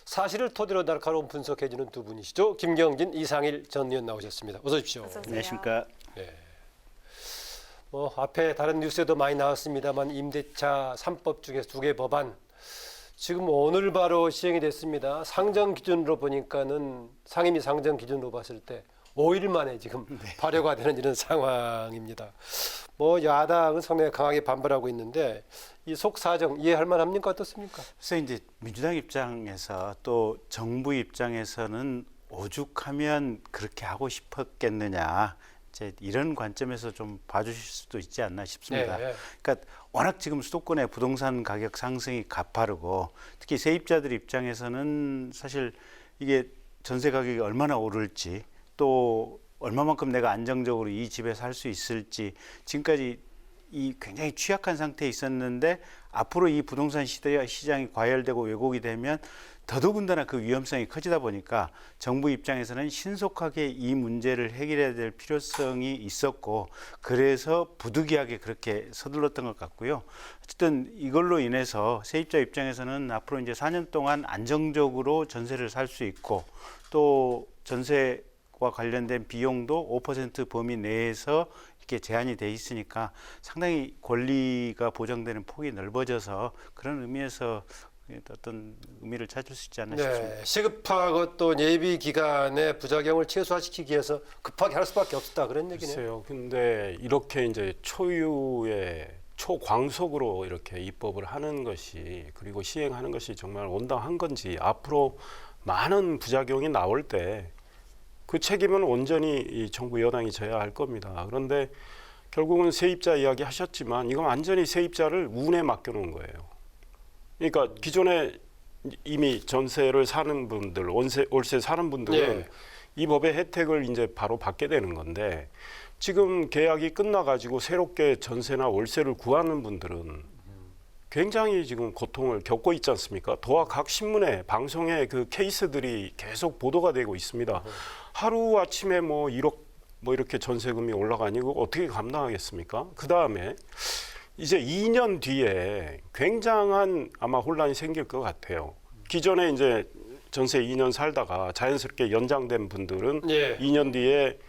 사실을 토대로 날카로운 분석해주는 두 분이시죠. 김경진, 이상일 전 의원 나오셨습니다. 어서 오십시오. 안녕하십니까. 네. 앞에 다른 뉴스에도 많이 나왔습니다만 임대차 3법 중에 2개 법안 지금 오늘 바로 시행이 됐습니다. 상정 기준으로 보니까는 상임위 상정 기준으로 봤을 때 5일 만에 지금 발효가 되는 이런 상황입니다. 야당은 상당히 강하게 반발하고 있는데 이 속사정 이해할 만합니까? 어떻습니까? 그래서 이제 민주당 입장에서 또 정부 입장에서는 오죽하면 그렇게 하고 싶었겠느냐. 이제 이런 관점에서 좀 봐주실 수도 있지 않나 싶습니다. 네. 그러니까 워낙 지금 수도권의 부동산 가격 상승이 가파르고 특히 세입자들 입장에서는 사실 이게 전세 가격이 얼마나 오를지 또 얼마만큼 내가 안정적으로 이 집에 살 수 있을지 지금까지 이 굉장히 취약한 상태에 있었는데 앞으로 이 부동산 시장이 과열되고 왜곡이 되면 더더군다나 그 위험성이 커지다 보니까 정부 입장에서는 신속하게 이 문제를 해결해야 될 필요성이 있었고 그래서 부득이하게 그렇게 서둘렀던 것 같고요. 어쨌든 이걸로 인해서 세입자 입장에서는 앞으로 이제 4년 동안 안정적으로 전세를 살 수 있고 또 전세와 관련된 비용도 5% 범위 내에서 이렇게 제한이 돼 있으니까 상당히 권리가 보장되는 폭이 넓어져서 그런 의미에서 어떤 의미를 찾을 수 있지 않나 싶습니다. 네, 시급하고 또 예비 기간의 부작용을 최소화시키기 위해서 급하게 할 수밖에 없었다 그런 얘기네요. 글쎄요. 근데 이렇게 이제 초유의 초광속으로 이렇게 입법을 하는 것이 그리고 시행하는 것이 정말 온당한 건지 앞으로 많은 부작용이 나올 때 그 책임은 온전히 이 정부 여당이 져야 할 겁니다. 그런데 결국은 세입자 이야기 하셨지만 이건 완전히 세입자를 운에 맡겨놓은 거예요. 그러니까 기존에 이미 전세를 사는 분들, 월세 사는 분들은 네. 이 법의 혜택을 이제 바로 받게 되는 건데 지금 계약이 끝나가지고 새롭게 전세나 월세를 구하는 분들은 굉장히 지금 고통을 겪고 있지 않습니까? 도와 각 신문에 방송에 그 케이스들이 계속 보도가 되고 있습니다. 하루 아침에 1억 이렇게 전세금이 올라가니 이거 어떻게 감당하겠습니까? 그 다음에 이제 2년 뒤에 굉장한 아마 혼란이 생길 것 같아요. 기존에 이제 전세 2년 살다가 자연스럽게 연장된 분들은 2년 뒤에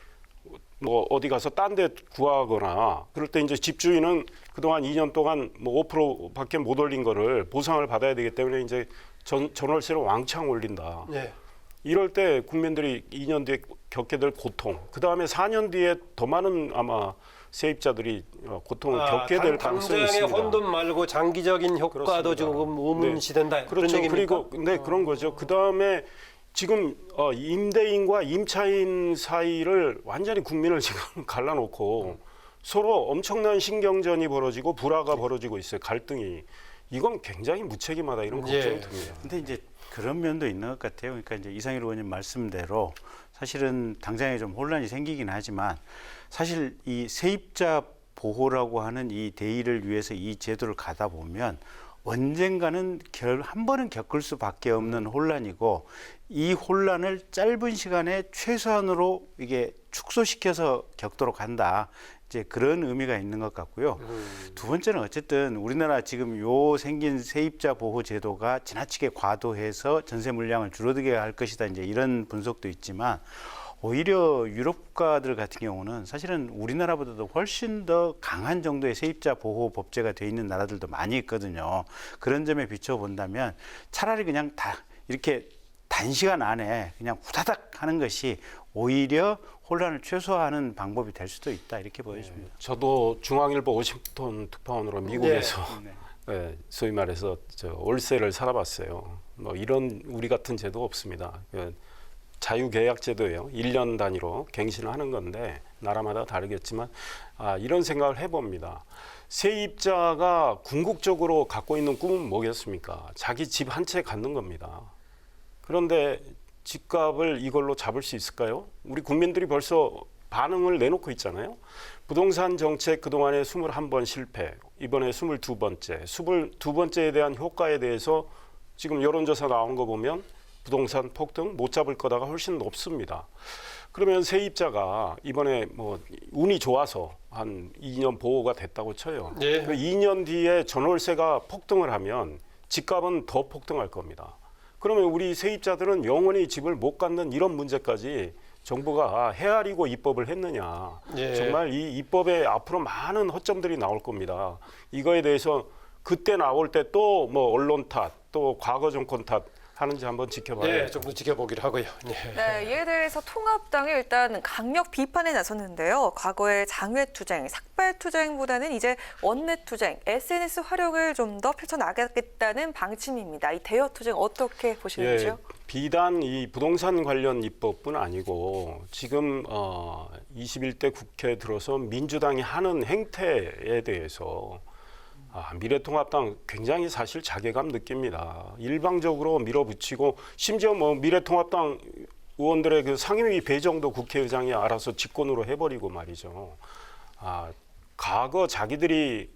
어디 가서 딴 데 구하거나 그럴 때 이제 집주인은 그동안 2년 동안 5%밖에 못 올린 거를 보상을 받아야 되기 때문에 이제 전월세를 왕창 올린다. 네. 이럴 때 국민들이 2년 뒤에 겪게 될 고통, 그 다음에 4년 뒤에 더 많은 아마 세입자들이 고통을 겪게 될 가능성이 있습니다. 당장의 혼돈 말고 장기적인 효과도 그렇습니다. 조금 의문시된다. 그렇죠. 그런 그리고 그런 거죠. 그 다음에 지금 임대인과 임차인 사이를 완전히 국민을 지금 갈라놓고 서로 엄청난 신경전이 벌어지고 불화가 벌어지고 있어요. 갈등이. 이건 굉장히 무책임하다 이런 걱정이 듭니다. 근데 이제 그런 면도 있는 것 같아요. 그러니까 이제 이상일 의원님 말씀대로 사실은 당장에 좀 혼란이 생기긴 하지만 사실 이 세입자 보호라고 하는 이 대의를 위해서 이 제도를 가다 보면 언젠가는 한 번은 겪을 수밖에 없는 혼란이고 이 혼란을 짧은 시간에 최소한으로 이게 축소시켜서 겪도록 한다. 이제 그런 의미가 있는 것 같고요. 두 번째는 어쨌든 우리나라 지금 요 생긴 세입자 보호 제도가 지나치게 과도해서 전세 물량을 줄어들게 할 것이다. 이제 이런 분석도 있지만 오히려 유럽 국가들 같은 경우는 사실은 우리나라보다도 훨씬 더 강한 정도의 세입자 보호 법제가 돼 있는 나라들도 많이 있거든요. 그런 점에 비춰본다면 차라리 그냥 다 이렇게 단시간 안에 그냥 후다닥 하는 것이 오히려 혼란을 최소화하는 방법이 될 수도 있다 이렇게 보여집니다. 저도 중앙일보 워싱턴 특파원으로 미국에서 네, 소위 말해서 월세를 살아봤어요. 뭐 이런 우리 같은 제도 없습니다. 자유계약 제도예요. 1년 단위로 갱신을 하는 건데 나라마다 다르겠지만 이런 생각을 해봅니다. 세입자가 궁극적으로 갖고 있는 꿈은 뭐겠습니까? 자기 집 한 채 갖는 겁니다. 그런데 집값을 이걸로 잡을 수 있을까요? 우리 국민들이 벌써 반응을 내놓고 있잖아요. 부동산 정책 그동안에 21번 실패, 이번에 22번째. 22번째에 대한 효과에 대해서 지금 여론조사 나온 거 보면 부동산 폭등 못 잡을 거다가 훨씬 높습니다. 그러면 세입자가 이번에 뭐 운이 좋아서 한 2년 보호가 됐다고 쳐요. 그 2년 뒤에 전월세가 폭등을 하면 집값은 더 폭등할 겁니다. 그러면 우리 세입자들은 영원히 집을 못 갖는 이런 문제까지 정부가 헤아리고 입법을 했느냐. 정말 이 입법에 앞으로 많은 허점들이 나올 겁니다. 이거에 대해서 그때 나올 때 또 뭐 언론 탓, 또 과거 정권 탓 하는지 한번 지켜봐야 좀 더 지켜보기로 하고요. 네, 이에 대해서 통합당이 일단 강력 비판에 나섰는데요. 과거의 장외투쟁, 삭발투쟁보다는 이제 원내투쟁, SNS 활용을 좀 더 펼쳐나가겠다는 방침입니다. 이 대여투쟁 어떻게 보시는지요? 비단 이 부동산 관련 입법뿐 아니고 지금 21대 국회에 들어서 민주당이 하는 행태에 대해서 미래통합당 굉장히 사실 자괴감 느낍니다. 일방적으로 밀어붙이고 심지어 뭐 미래통합당 의원들의 그 상임위 배정도 국회의장이 알아서 직권으로 해버리고 말이죠. 과거 자기들이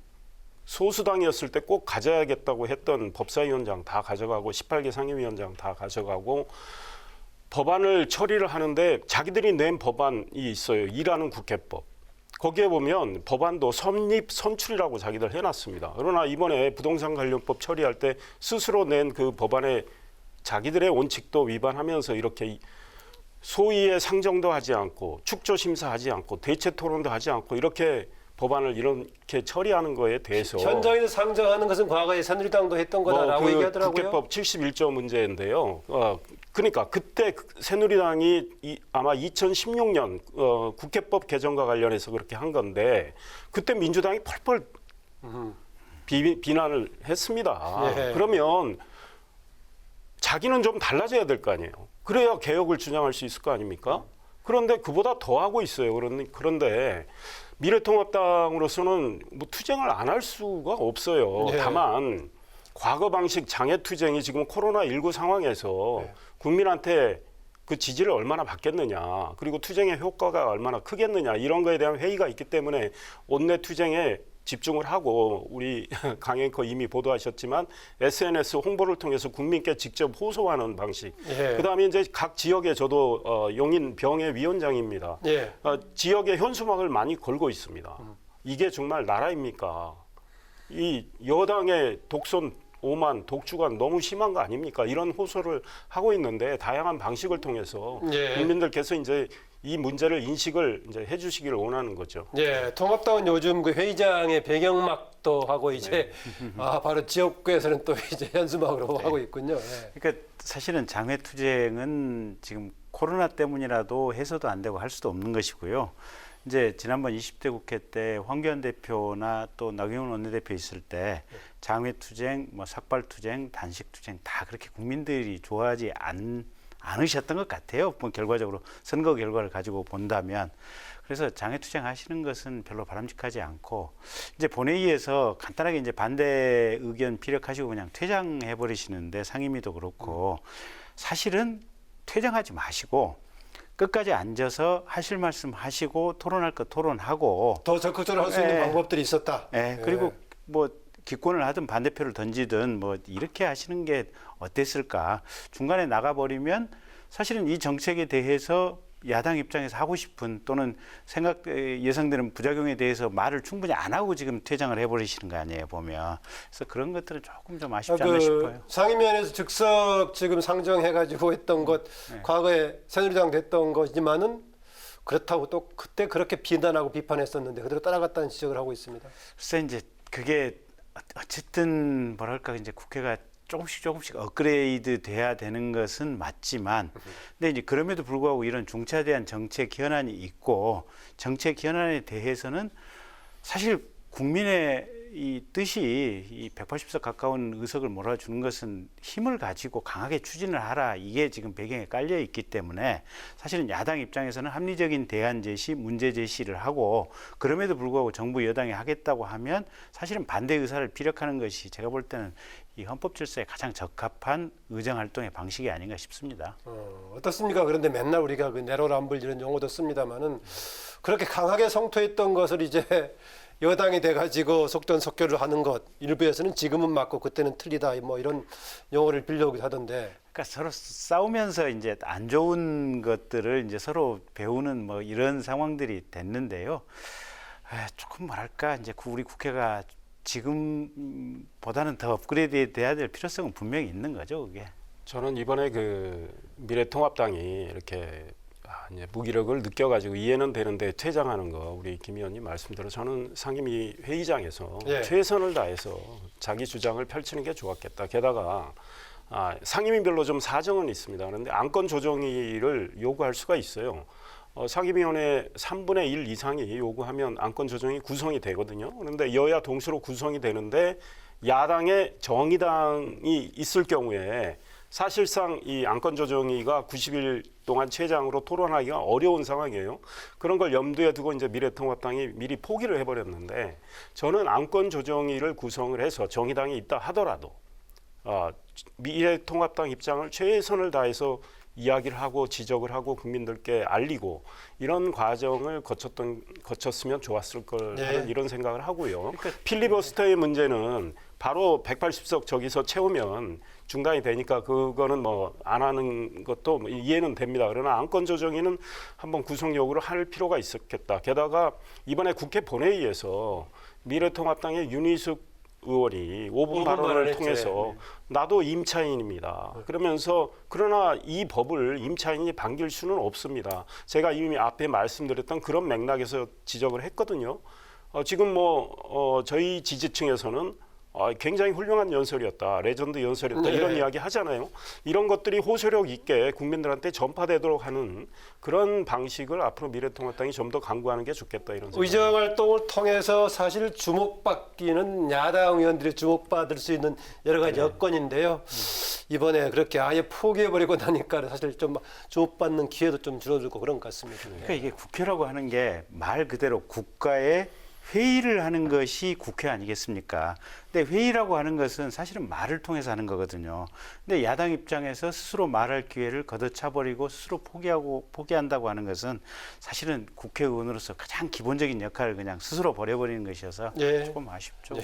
소수당이었을 때 꼭 가져야겠다고 했던 법사위원장 다 가져가고 18개 상임위원장 다 가져가고 법안을 처리를 하는데 자기들이 낸 법안이 있어요. 일하는 국회법. 거기에 보면 법안도 선립 선출이라고 자기들 해놨습니다. 그러나 이번에 부동산 관련법 처리할 때 스스로 낸 그 법안에 자기들의 원칙도 위반하면서 이렇게 소위의 상정도 하지 않고 축조 심사하지 않고 대체 토론도 하지 않고 이렇게 법안을 이렇게 처리하는 거에 대해서 현장에서 상정하는 것은 과거에 새누리당도 했던 거다라고 얘기하더라고요. 국회법 71조 문제인데요. 그러니까 그때 새누리당이 아마 2016년 국회법 개정과 관련해서 그렇게 한 건데 그때 민주당이 펄펄 비난을 했습니다. 그러면 자기는 좀 달라져야 될 거 아니에요. 그래야 개혁을 주장할 수 있을 거 아닙니까? 그런데 그보다 더 하고 있어요. 그런데 미래통합당으로서는 뭐 투쟁을 안 할 수가 없어요. 다만 과거 방식 장애투쟁이 지금 코로나19 상황에서 국민한테 그 지지를 얼마나 받겠느냐, 그리고 투쟁의 효과가 얼마나 크겠느냐 이런 거에 대한 회의가 있기 때문에 원내 투쟁에 집중을 하고 우리 강 앵커 이미 보도하셨지만 SNS 홍보를 통해서 국민께 직접 호소하는 방식. 그다음에 이제 각 지역에 저도 용인 병의 위원장입니다. 지역에 현수막을 많이 걸고 있습니다. 이게 정말 나라입니까? 이 여당의 독선 오만 독주가 너무 심한 거 아닙니까? 이런 호소를 하고 있는데 다양한 방식을 통해서 국민들께서 이제 이 문제를 인식을 이제 해주시기를 원하는 거죠. 통합당은 요즘 그 회의장의 배경막도 하고 이제 바로 지역구에서는 또 이제 현수막으로 하고 있군요. 그러니까 사실은 장외투쟁은 지금 코로나 때문이라도 해서도 안 되고 할 수도 없는 것이고요. 이제 지난번 20대 국회 때 황교안 대표나 또 나경원 원내대표 있을 때 장외투쟁, 뭐 삭발투쟁, 단식투쟁 다 그렇게 국민들이 좋아하지 않으셨던 것 같아요. 결과적으로 선거 결과를 가지고 본다면. 그래서 장외투쟁 하시는 것은 별로 바람직하지 않고 이제 본회의에서 간단하게 이제 반대 의견 피력하시고 그냥 퇴장해 버리시는데 상임위도 그렇고 사실은 퇴장하지 마시고 끝까지 앉아서 하실 말씀 하시고 토론할 거 토론하고 더 적극적으로 할 수 있는 방법들이 있었다. 그리고 뭐 기권을 하든 반대표를 던지든 뭐 이렇게 하시는 게 어땠을까. 중간에 나가버리면 사실은 이 정책에 대해서 야당 입장에서 하고 싶은 또는 예상되는 부작용에 대해서 말을 충분히 안 하고 지금 퇴장을 해버리시는 거 아니에요, 보면. 그래서 그런 것들은 조금 좀 아쉽지 않나 싶어요. 상임위원회에서 즉석 지금 상정해가지고 했던 것, 과거에 새누리당 됐던 것이지만은 그렇다고 또 그때 그렇게 비난하고 비판했었는데 그대로 따라갔다는 지적을 하고 있습니다. 글쎄 이제 그게 어쨌든 뭐랄까 이제 국회가 조금씩 업그레이드 돼야 되는 것은 맞지만, 근데 이제 그럼에도 불구하고 이런 중차대한 정책 현안이 있고, 정책 현안에 대해서는 사실 국민의 이 뜻이 이 180석 가까운 의석을 몰아주는 것은 힘을 가지고 강하게 추진을 하라, 이게 지금 배경에 깔려 있기 때문에 사실은 야당 입장에서는 합리적인 대안 제시, 문제 제시를 하고, 그럼에도 불구하고 정부 여당이 하겠다고 하면 사실은 반대 의사를 피력하는 것이 제가 볼 때는 이 헌법 질서에 가장 적합한 의정 활동의 방식이 아닌가 싶습니다. 어떻습니까? 그런데 맨날 우리가 그 내로남불 이런 용어도 씁니다만은 그렇게 강하게 성토했던 것을 이제 여당이 돼가지고 속전속결을 하는 것, 일부에서는 지금은 맞고 그때는 틀리다, 뭐 이런 용어를 빌려오기도 하던데. 그러니까 서로 싸우면서 이제 안 좋은 것들을 이제 서로 배우는 뭐 이런 상황들이 됐는데요. 조금 뭐랄까 이제 우리 국회가 지금보다는 더 업그레이드 돼야 될 필요성은 분명히 있는 거죠, 그게. 저는 이번에 그 미래통합당이 이렇게 이제 무기력을 느껴가지고 이해는 되는데 퇴장하는 거, 우리 김 의원님 말씀대로 저는 상임위 회의장에서 최선을 다해서 자기 주장을 펼치는 게 좋았겠다. 게다가 상임위별로 좀 사정은 있습니다. 그런데 안건 조정위를 요구할 수가 있어요. 상임위원회 3분의 1 이상이 요구하면 안건 조정이 구성이 되거든요. 그런데 여야 동시로 구성이 되는데 야당의 정의당이 있을 경우에 사실상 이 안건 조정위가 90일 동안 최장으로 토론하기가 어려운 상황이에요. 그런 걸 염두에 두고 이제 미래통합당이 미리 포기를 해버렸는데, 저는 안건 조정위를 구성을 해서 정의당이 있다 하더라도 미래통합당 입장을 최선을 다해서 이야기를 하고 지적을 하고 국민들께 알리고 이런 과정을 거쳤으면 좋았을 걸 하는 이런 생각을 하고요. 필리버스터의 문제는 바로 180석 저기서 채우면 중단이 되니까 그거는 뭐 안 하는 것도 이해는 됩니다. 그러나 안건 조정위는 한번 구성 요구를 할 필요가 있었겠다. 게다가 이번에 국회 본회의에서 미래통합당의 윤희숙 의원이 5분 발언을 통해서 나도 임차인입니다. 그러면서 그러나 이 법을 임차인이 반길 수는 없습니다. 제가 이미 앞에 말씀드렸던 그런 맥락에서 지적을 했거든요. 지금 저희 지지층에서는 굉장히 훌륭한 연설이었다, 레전드 연설이었다, 이런 이야기 하잖아요. 이런 것들이 호소력 있게 국민들한테 전파되도록 하는 그런 방식을 앞으로 미래통합당이 좀 더 강구하는 게 좋겠다, 이런 생각. 의정 활동을 통해서 사실 주목받기는 야당 의원들이 주목받을 수 있는 여러 가지 여건인데요. 이번에 그렇게 아예 포기해버리고 나니까 사실 좀 주목받는 기회도 좀 줄어들고 그런 것 같습니다. 그러니까 이게 국회라고 하는 게 말 그대로 국가의 회의를 하는 것이 국회 아니겠습니까? 근데 회의라고 하는 것은 사실은 말을 통해서 하는 거거든요. 근데 야당 입장에서 스스로 말할 기회를 걷어차버리고 스스로 포기한다고 하는 것은 사실은 국회의원으로서 가장 기본적인 역할을 그냥 스스로 버려버리는 것이어서 조금 아쉽죠.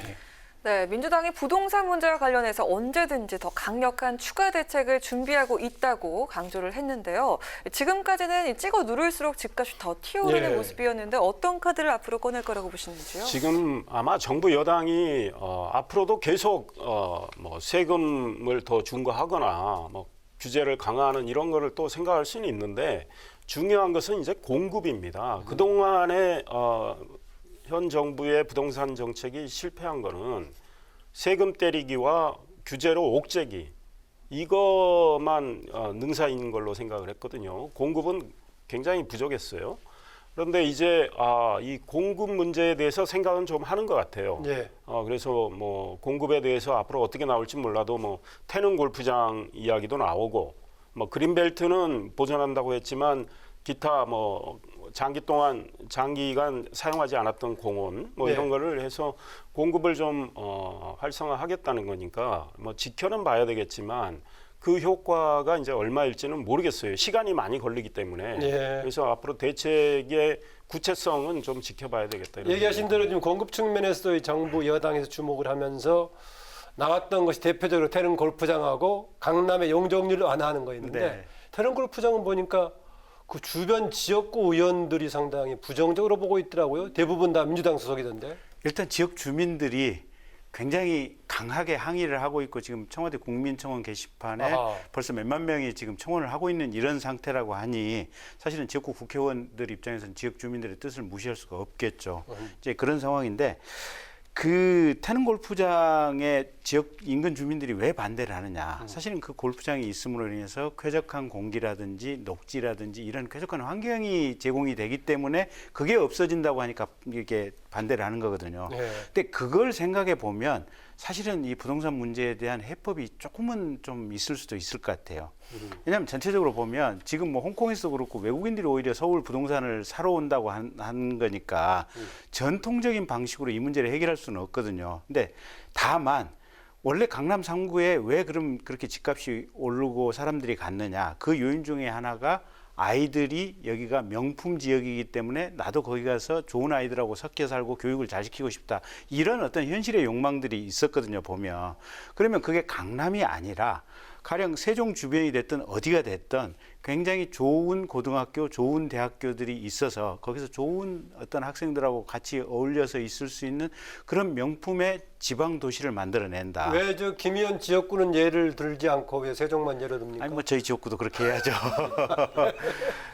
네, 민주당이 부동산 문제와 관련해서 언제든지 더 강력한 추가 대책을 준비하고 있다고 강조를 했는데요. 지금까지는 찍어 누를수록 집값이 더 튀어오르는 모습이었는데 어떤 카드를 앞으로 꺼낼 거라고 보시는지요? 지금 아마 정부 여당이 앞으로도 계속 뭐 세금을 더 중과하거나 뭐 규제를 강화하는 이런 거를 또 생각할 수는 있는데, 중요한 것은 이제 공급입니다. 그동안에 현 정부의 부동산 정책이 실패한 거는 세금 때리기와 규제로 옥죄기, 이것만 능사인 걸로 생각을 했거든요. 공급은 굉장히 부족했어요. 그런데 이제 이 공급 문제에 대해서 생각은 좀 하는 것 같아요. 그래서 뭐 공급에 대해서 앞으로 어떻게 나올지 몰라도 뭐 태릉 골프장 이야기도 나오고, 뭐 그린벨트는 보존한다고 했지만 기타 뭐 장기간 사용하지 않았던 공원 뭐 이런 거를 해서 공급을 좀 활성화하겠다는 거니까 뭐 지켜는 봐야 되겠지만, 그 효과가 이제 얼마일지는 모르겠어요. 시간이 많이 걸리기 때문에. 예. 그래서 앞으로 대책의 구체성은 좀 지켜봐야 되겠다. 이런 얘기하신 대로 지금 공급 측면에서도 정부 여당에서 주목을 하면서 나왔던 것이 대표적으로 태릉 골프장하고 강남의 용적률을 완화하는 거였는데 네. 태릉 골프장은 보니까 그 주변 지역구 의원들이 상당히 부정적으로 보고 있더라고요. 대부분 다 민주당 소속이던데. 일단 지역 주민들이 굉장히 강하게 항의를 하고 있고 지금 청와대 국민청원 게시판에 아하. 벌써 몇만 명이 지금 청원을 하고 있는 이런 상태라고 하니 사실은 지역구 국회의원들 입장에서는 지역 주민들의 뜻을 무시할 수가 없겠죠. 이제 그런 상황인데 그 태릉 골프장의 지역 인근 주민들이 왜 반대를 하느냐. 사실은 그 골프장이 있음으로 인해서 쾌적한 공기라든지 녹지라든지 이런 쾌적한 환경이 제공이 되기 때문에 그게 없어진다고 하니까 이렇게 반대를 하는 거거든요. 네. 근데 그걸 생각해 보면 사실은 이 부동산 문제에 대한 해법이 조금은 좀 있을 수도 있을 것 같아요. 왜냐하면 전체적으로 보면 지금 뭐 홍콩에서도 그렇고 외국인들이 오히려 서울 부동산을 사러 온다고 한 거니까 전통적인 방식으로 이 문제를 해결할 수는 없거든요. 근데 다만 원래 강남 3구에 왜 그럼 그렇게 집값이 오르고 사람들이 갔느냐. 그 요인 중에 하나가 아이들이 여기가 명품 지역이기 때문에 나도 거기 가서 좋은 아이들하고 섞여 살고 교육을 잘 시키고 싶다. 이런 어떤 현실의 욕망들이 있었거든요, 보면. 그러면 그게 강남이 아니라 가령 세종 주변이 됐든 어디가 됐든 굉장히 좋은 고등학교, 좋은 대학교들이 있어서 거기서 좋은 어떤 학생들하고 같이 어울려서 있을 수 있는 그런 명품의 지방 도시를 만들어낸다. 왜 저 김의원 지역구는 예를 들지 않고 왜 세종만 예를 듭니까? 아니 뭐 저희 지역구도 그렇게 해야죠.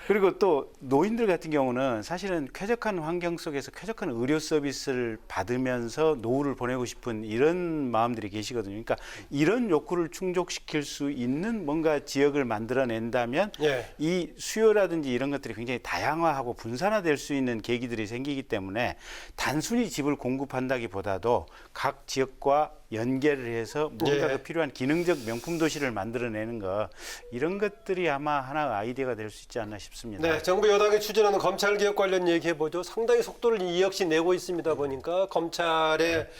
그리고 또 노인들 같은 경우는 사실은 쾌적한 환경 속에서 쾌적한 의료 서비스를 받으면서 노후를 보내고 싶은 이런 마음들이 계시거든요. 그러니까 이런 욕구를 충족시킬 수 있는 뭔가 지역을 만들어낸다면 예. 이 수요라든지 이런 것들이 굉장히 다양화하고 분산화될 수 있는 계기들이 생기기 때문에 단순히 집을 공급한다기보다도 각 지역과 연계를 해서 뭔가 예. 그 필요한 기능적 명품 도시를 만들어내는 거 이런 것들이 아마 하나의 아이디어가 될 수 있지 않나 싶습니다. 네, 정부 여당이 추진하는 검찰 개혁 관련 얘기해보죠. 상당히 속도를 이 역시 내고 있습니다. 보니까 검찰의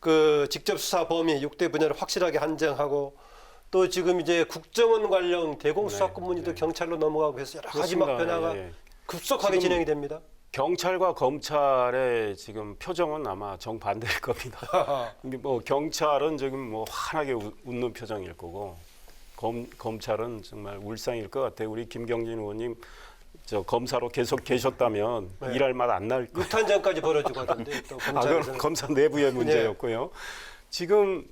그 직접 수사 범위 6대 분야를 확실하게 한정하고 또 지금 이제 국정원 관련 대공수사권 문제도 경찰로 넘어가고 해서 여러 가지 막 그렇습니다. 변화가 예. 급속하게 진행이 됩니다. 경찰과 검찰의 지금 표정은 아마 정반대일 겁니다. 근데 뭐 경찰은 지금 뭐 환하게 웃는 표정일 거고 검찰은 정말 울상일 것 같아요. 우리 김경진 의원님 저 검사로 계속 계셨다면 네. 일할 맛 안 날 거예요. 유탄전까지 벌어지고 하던데 또 그건 검찰에서는. 검사 내부의 문제였고요. 지금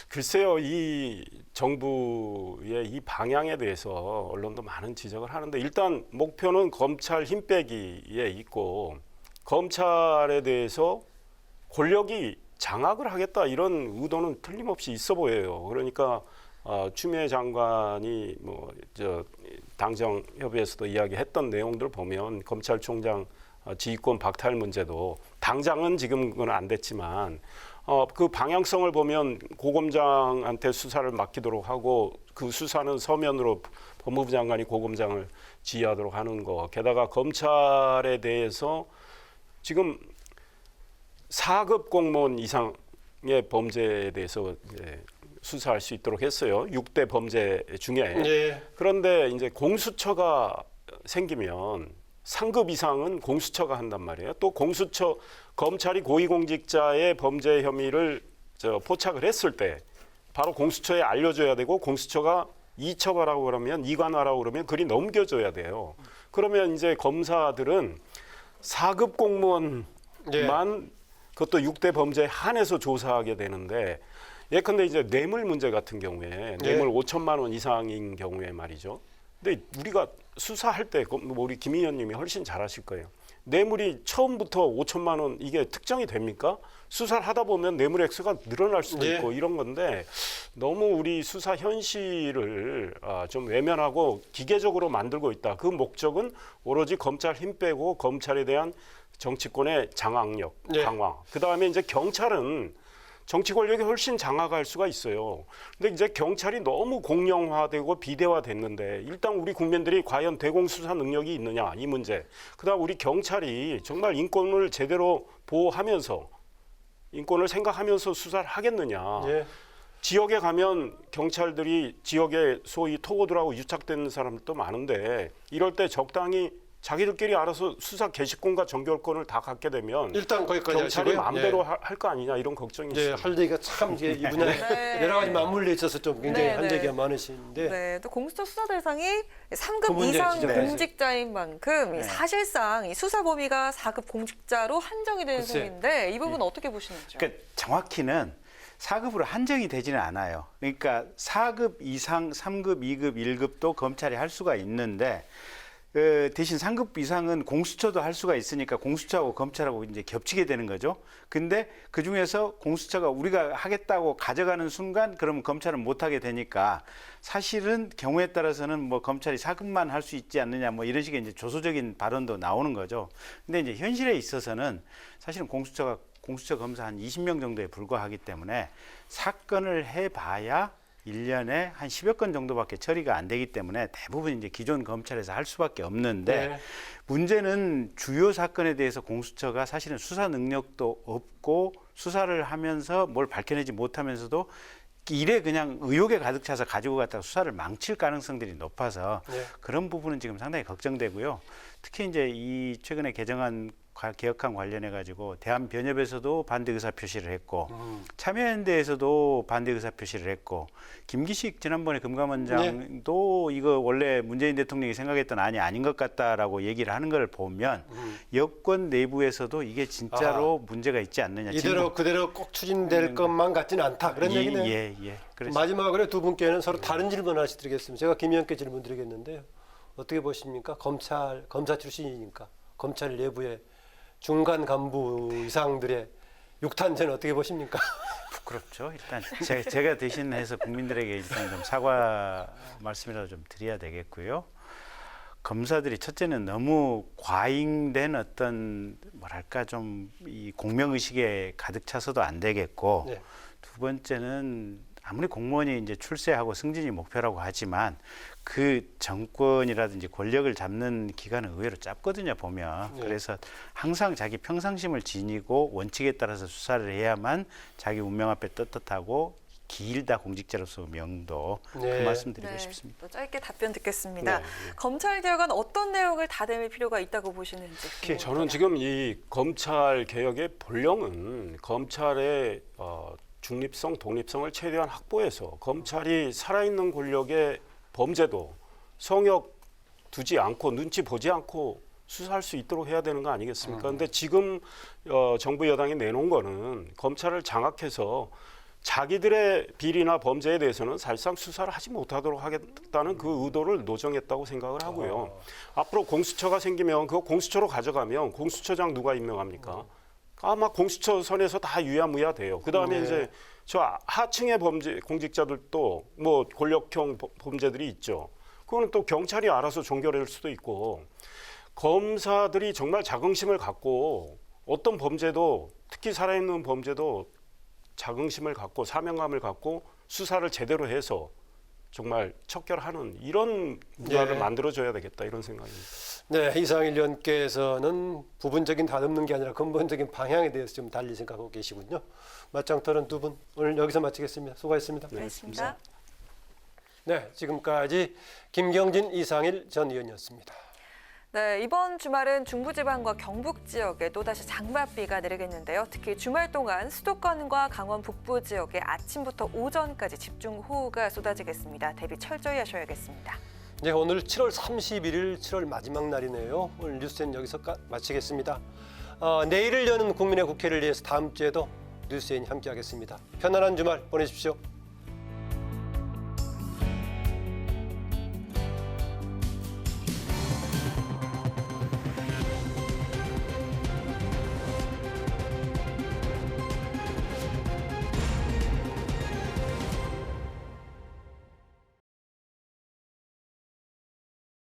글쎄요, 이 정부의 이 방향에 대해서 언론도 많은 지적을 하는데 일단 목표는 검찰 힘 빼기에 있고 검찰에 대해서 권력이 장악을 하겠다 이런 의도는 틀림없이 있어 보여요. 그러니까 추미애 장관이 뭐 저 당정 협의에서도 이야기했던 내용들 보면 검찰총장 지휘권 박탈 문제도 당장은 지금 그건 안 됐지만 그 방향성을 보면 고검장한테 수사를 맡기도록 하고 그 수사는 서면으로 법무부 장관이 고검장을 지휘하도록 하는 거. 게다가 검찰에 대해서 지금 4급 공무원 이상의 범죄에 대해서 이제 수사할 수 있도록 했어요. 6대 범죄 중에. 예. 그런데 이제 공수처가 생기면 상급 이상은 공수처가 한단 말이에요. 또 공수처 검찰이 고위공직자의 범죄 혐의를 포착을 했을 때 바로 공수처에 알려줘야 되고 공수처가 이처벌하고 그러면 이관하라고 그러면 그리 넘겨줘야 돼요. 그러면 이제 검사들은 4급 공무원만 그것도 6대 범죄에 한해서 조사하게 되는데 예컨대 이제 뇌물 문제 같은 경우에 뇌물 5천만 원 이상인 경우에 말이죠. 근데 우리가 수사할 때 우리 김 의원님이 훨씬 잘하실 거예요. 뇌물이 처음부터 5천만 원 이게 특정이 됩니까? 수사를 하다 보면 뇌물 액수가 늘어날 수도 있고 이런 건데 너무 우리 수사 현실을 좀 외면하고 기계적으로 만들고 있다. 그 목적은 오로지 검찰 힘 빼고 검찰에 대한 정치권의 장악력 강화. 그다음에 이제 경찰은 정치 권력이 훨씬 장악할 수가 있어요. 근데 이제 경찰이 너무 공영화되고 비대화됐는데 일단 우리 국민들이 과연 대공수사 능력이 있느냐 이 문제. 그다음 우리 경찰이 정말 인권을 제대로 보호하면서 인권을 생각하면서 수사를 하겠느냐. 지역에 가면 경찰들이 지역에 소위 토고들하고 유착된 사람들도 많은데 이럴 때 적당히 자기들끼리 알아서 수사 개시권과 정결권을 다 갖게 되면 일단 거기까지 경찰이 하시고요. 마음대로 예. 할 거 아니냐 이런 걱정이 이제 있습니다. 할 얘기가 참 이제 이 분야에 네. 여러 가지 맞물려 있어서 좀 굉장히 네, 할 네. 얘기가 많으신데 네, 또 공수처 수사 대상이 그 3급 문제 이상 지적해야지. 공직자인 만큼 이 사실상 이 수사 범위가 4급 공직자로 한정이 되는 글쎄. 셈인데 이 부분 어떻게 보시는지요? 그러니까 정확히는 4급으로 한정이 되지는 않아요. 그러니까 4급 이상, 3급, 2급, 1급도 검찰이 할 수가 있는데 대신 3급 이상은 공수처도 할 수가 있으니까 공수처하고 검찰하고 이제 겹치게 되는 거죠. 근데 그 중에서 공수처가 우리가 하겠다고 가져가는 순간 그러면 검찰은 못 하게 되니까 사실은 경우에 따라서는 뭐 검찰이 4급만 할 수 있지 않느냐 뭐 이런 식의 이제 조소적인 발언도 나오는 거죠. 근데 이제 현실에 있어서는 사실은 공수처 검사 한 20명 정도에 불과하기 때문에 사건을 해봐야 1년에 한 10여 건 정도밖에 처리가 안 되기 때문에 대부분 이제 기존 검찰에서 할 수밖에 없는데 네. 문제는 주요 사건에 대해서 공수처가 사실은 수사 능력도 없고 수사를 하면서 뭘 밝혀내지 못하면서도 일에 그냥 의혹에 가득 차서 가지고 갔다가 수사를 망칠 가능성들이 높아서 네. 그런 부분은 지금 상당히 걱정되고요. 특히 이제 이 최근에 개정안 개혁안 관련해 가지고 대한변협에서도 반대 의사 표시를 했고 참여연대에서도 반대 의사 표시를 했고 김기식 지난번에 금감원장도 이거 원래 문재인 대통령이 생각했던 안이 아닌 것 같다라고 얘기를 하는 걸 보면 여권 내부에서도 이게 진짜로 문제가 있지 않느냐. 이대로 그대로 꼭 추진될 것만 같지는 않다. 그런 얘기네요. 예. 그렇죠. 마지막으로 두 분께는 서로 다른 질문 하나씩 드리겠습니다. 제가 김 의원께 질문 드리겠는데요. 어떻게 보십니까? 검사 출신이니까 검찰 내부의 중간 간부 이상들의 육탄전 어떻게 보십니까? 부끄럽죠. 일단 제가 대신해서 국민들에게 일단 좀 사과 말씀이라도 좀 드려야 되겠고요. 검사들이 첫째는 너무 과잉된 어떤 뭐랄까 좀 이 공명 의식에 가득 차서도 안 되겠고 네. 두 번째는 아무리 공무원이 이제 출세하고 승진이 목표라고 하지만 그 정권이라든지 권력을 잡는 기간은 의외로 짧거든요, 보면. 네. 그래서 항상 자기 평상심을 지니고 원칙에 따라서 수사를 해야만 자기 운명 앞에 떳떳하고 길다 공직자로서 명도 네. 그 말씀 드리고 싶습니다. 또 짧게 답변 듣겠습니다. 네. 검찰 개혁안 어떤 내용을 다듬을 필요가 있다고 보시는지. 저는 지금 이 검찰 개혁의 본령은 검찰의 중립성, 독립성을 최대한 확보해서 검찰이 살아있는 권력의 범죄도 성역 두지 않고 눈치 보지 않고 수사할 수 있도록 해야 되는 거 아니겠습니까? 그런데 지금 정부 여당이 내놓은 거는 검찰을 장악해서 자기들의 비리나 범죄에 대해서는 사실상 수사를 하지 못하도록 하겠다는 그 의도를 노정했다고 생각을 하고요. 앞으로 공수처가 생기면 그거 공수처로 가져가면 공수처장 누가 임명합니까? 아마 공수처 선에서 다 유야무야 돼요. 그다음에 네. 이제 저 하층의 범죄 공직자들도 뭐 권력형 범죄들이 있죠. 그거는 또 경찰이 알아서 종결할 수도 있고 검사들이 정말 자긍심을 갖고 어떤 범죄도 특히 살아있는 범죄도 자긍심을 갖고 사명감을 갖고 수사를 제대로 해서 정말 척결하는 이런 문화를 네. 만들어줘야 되겠다 이런 생각입니다. 네, 이상일 의원께서는 부분적인 다듬는 게 아니라 근본적인 방향에 대해서 좀 달리 생각하고 계시군요. 맞짱 토론 두 분 오늘 여기서 마치겠습니다. 수고하셨습니다. 고맙습니다. 네, 지금까지 김경진, 이상일 전 의원이었습니다. 네, 이번 주말은 중부지방과 경북 지역에 또다시 장맛비가 내리겠는데요. 특히 주말 동안 수도권과 강원 북부 지역에 아침부터 오전까지 집중호우가 쏟아지겠습니다. 대비 철저히 하셔야겠습니다. 네, 오늘 7월 31일 7월 마지막 날이네요. 오늘 뉴스는 여기서 마치겠습니다. 내일을 여는 국민의 국회를 위해서 다음 주에도 뉴스엔 함께하겠습니다. 편안한 주말 보내십시오.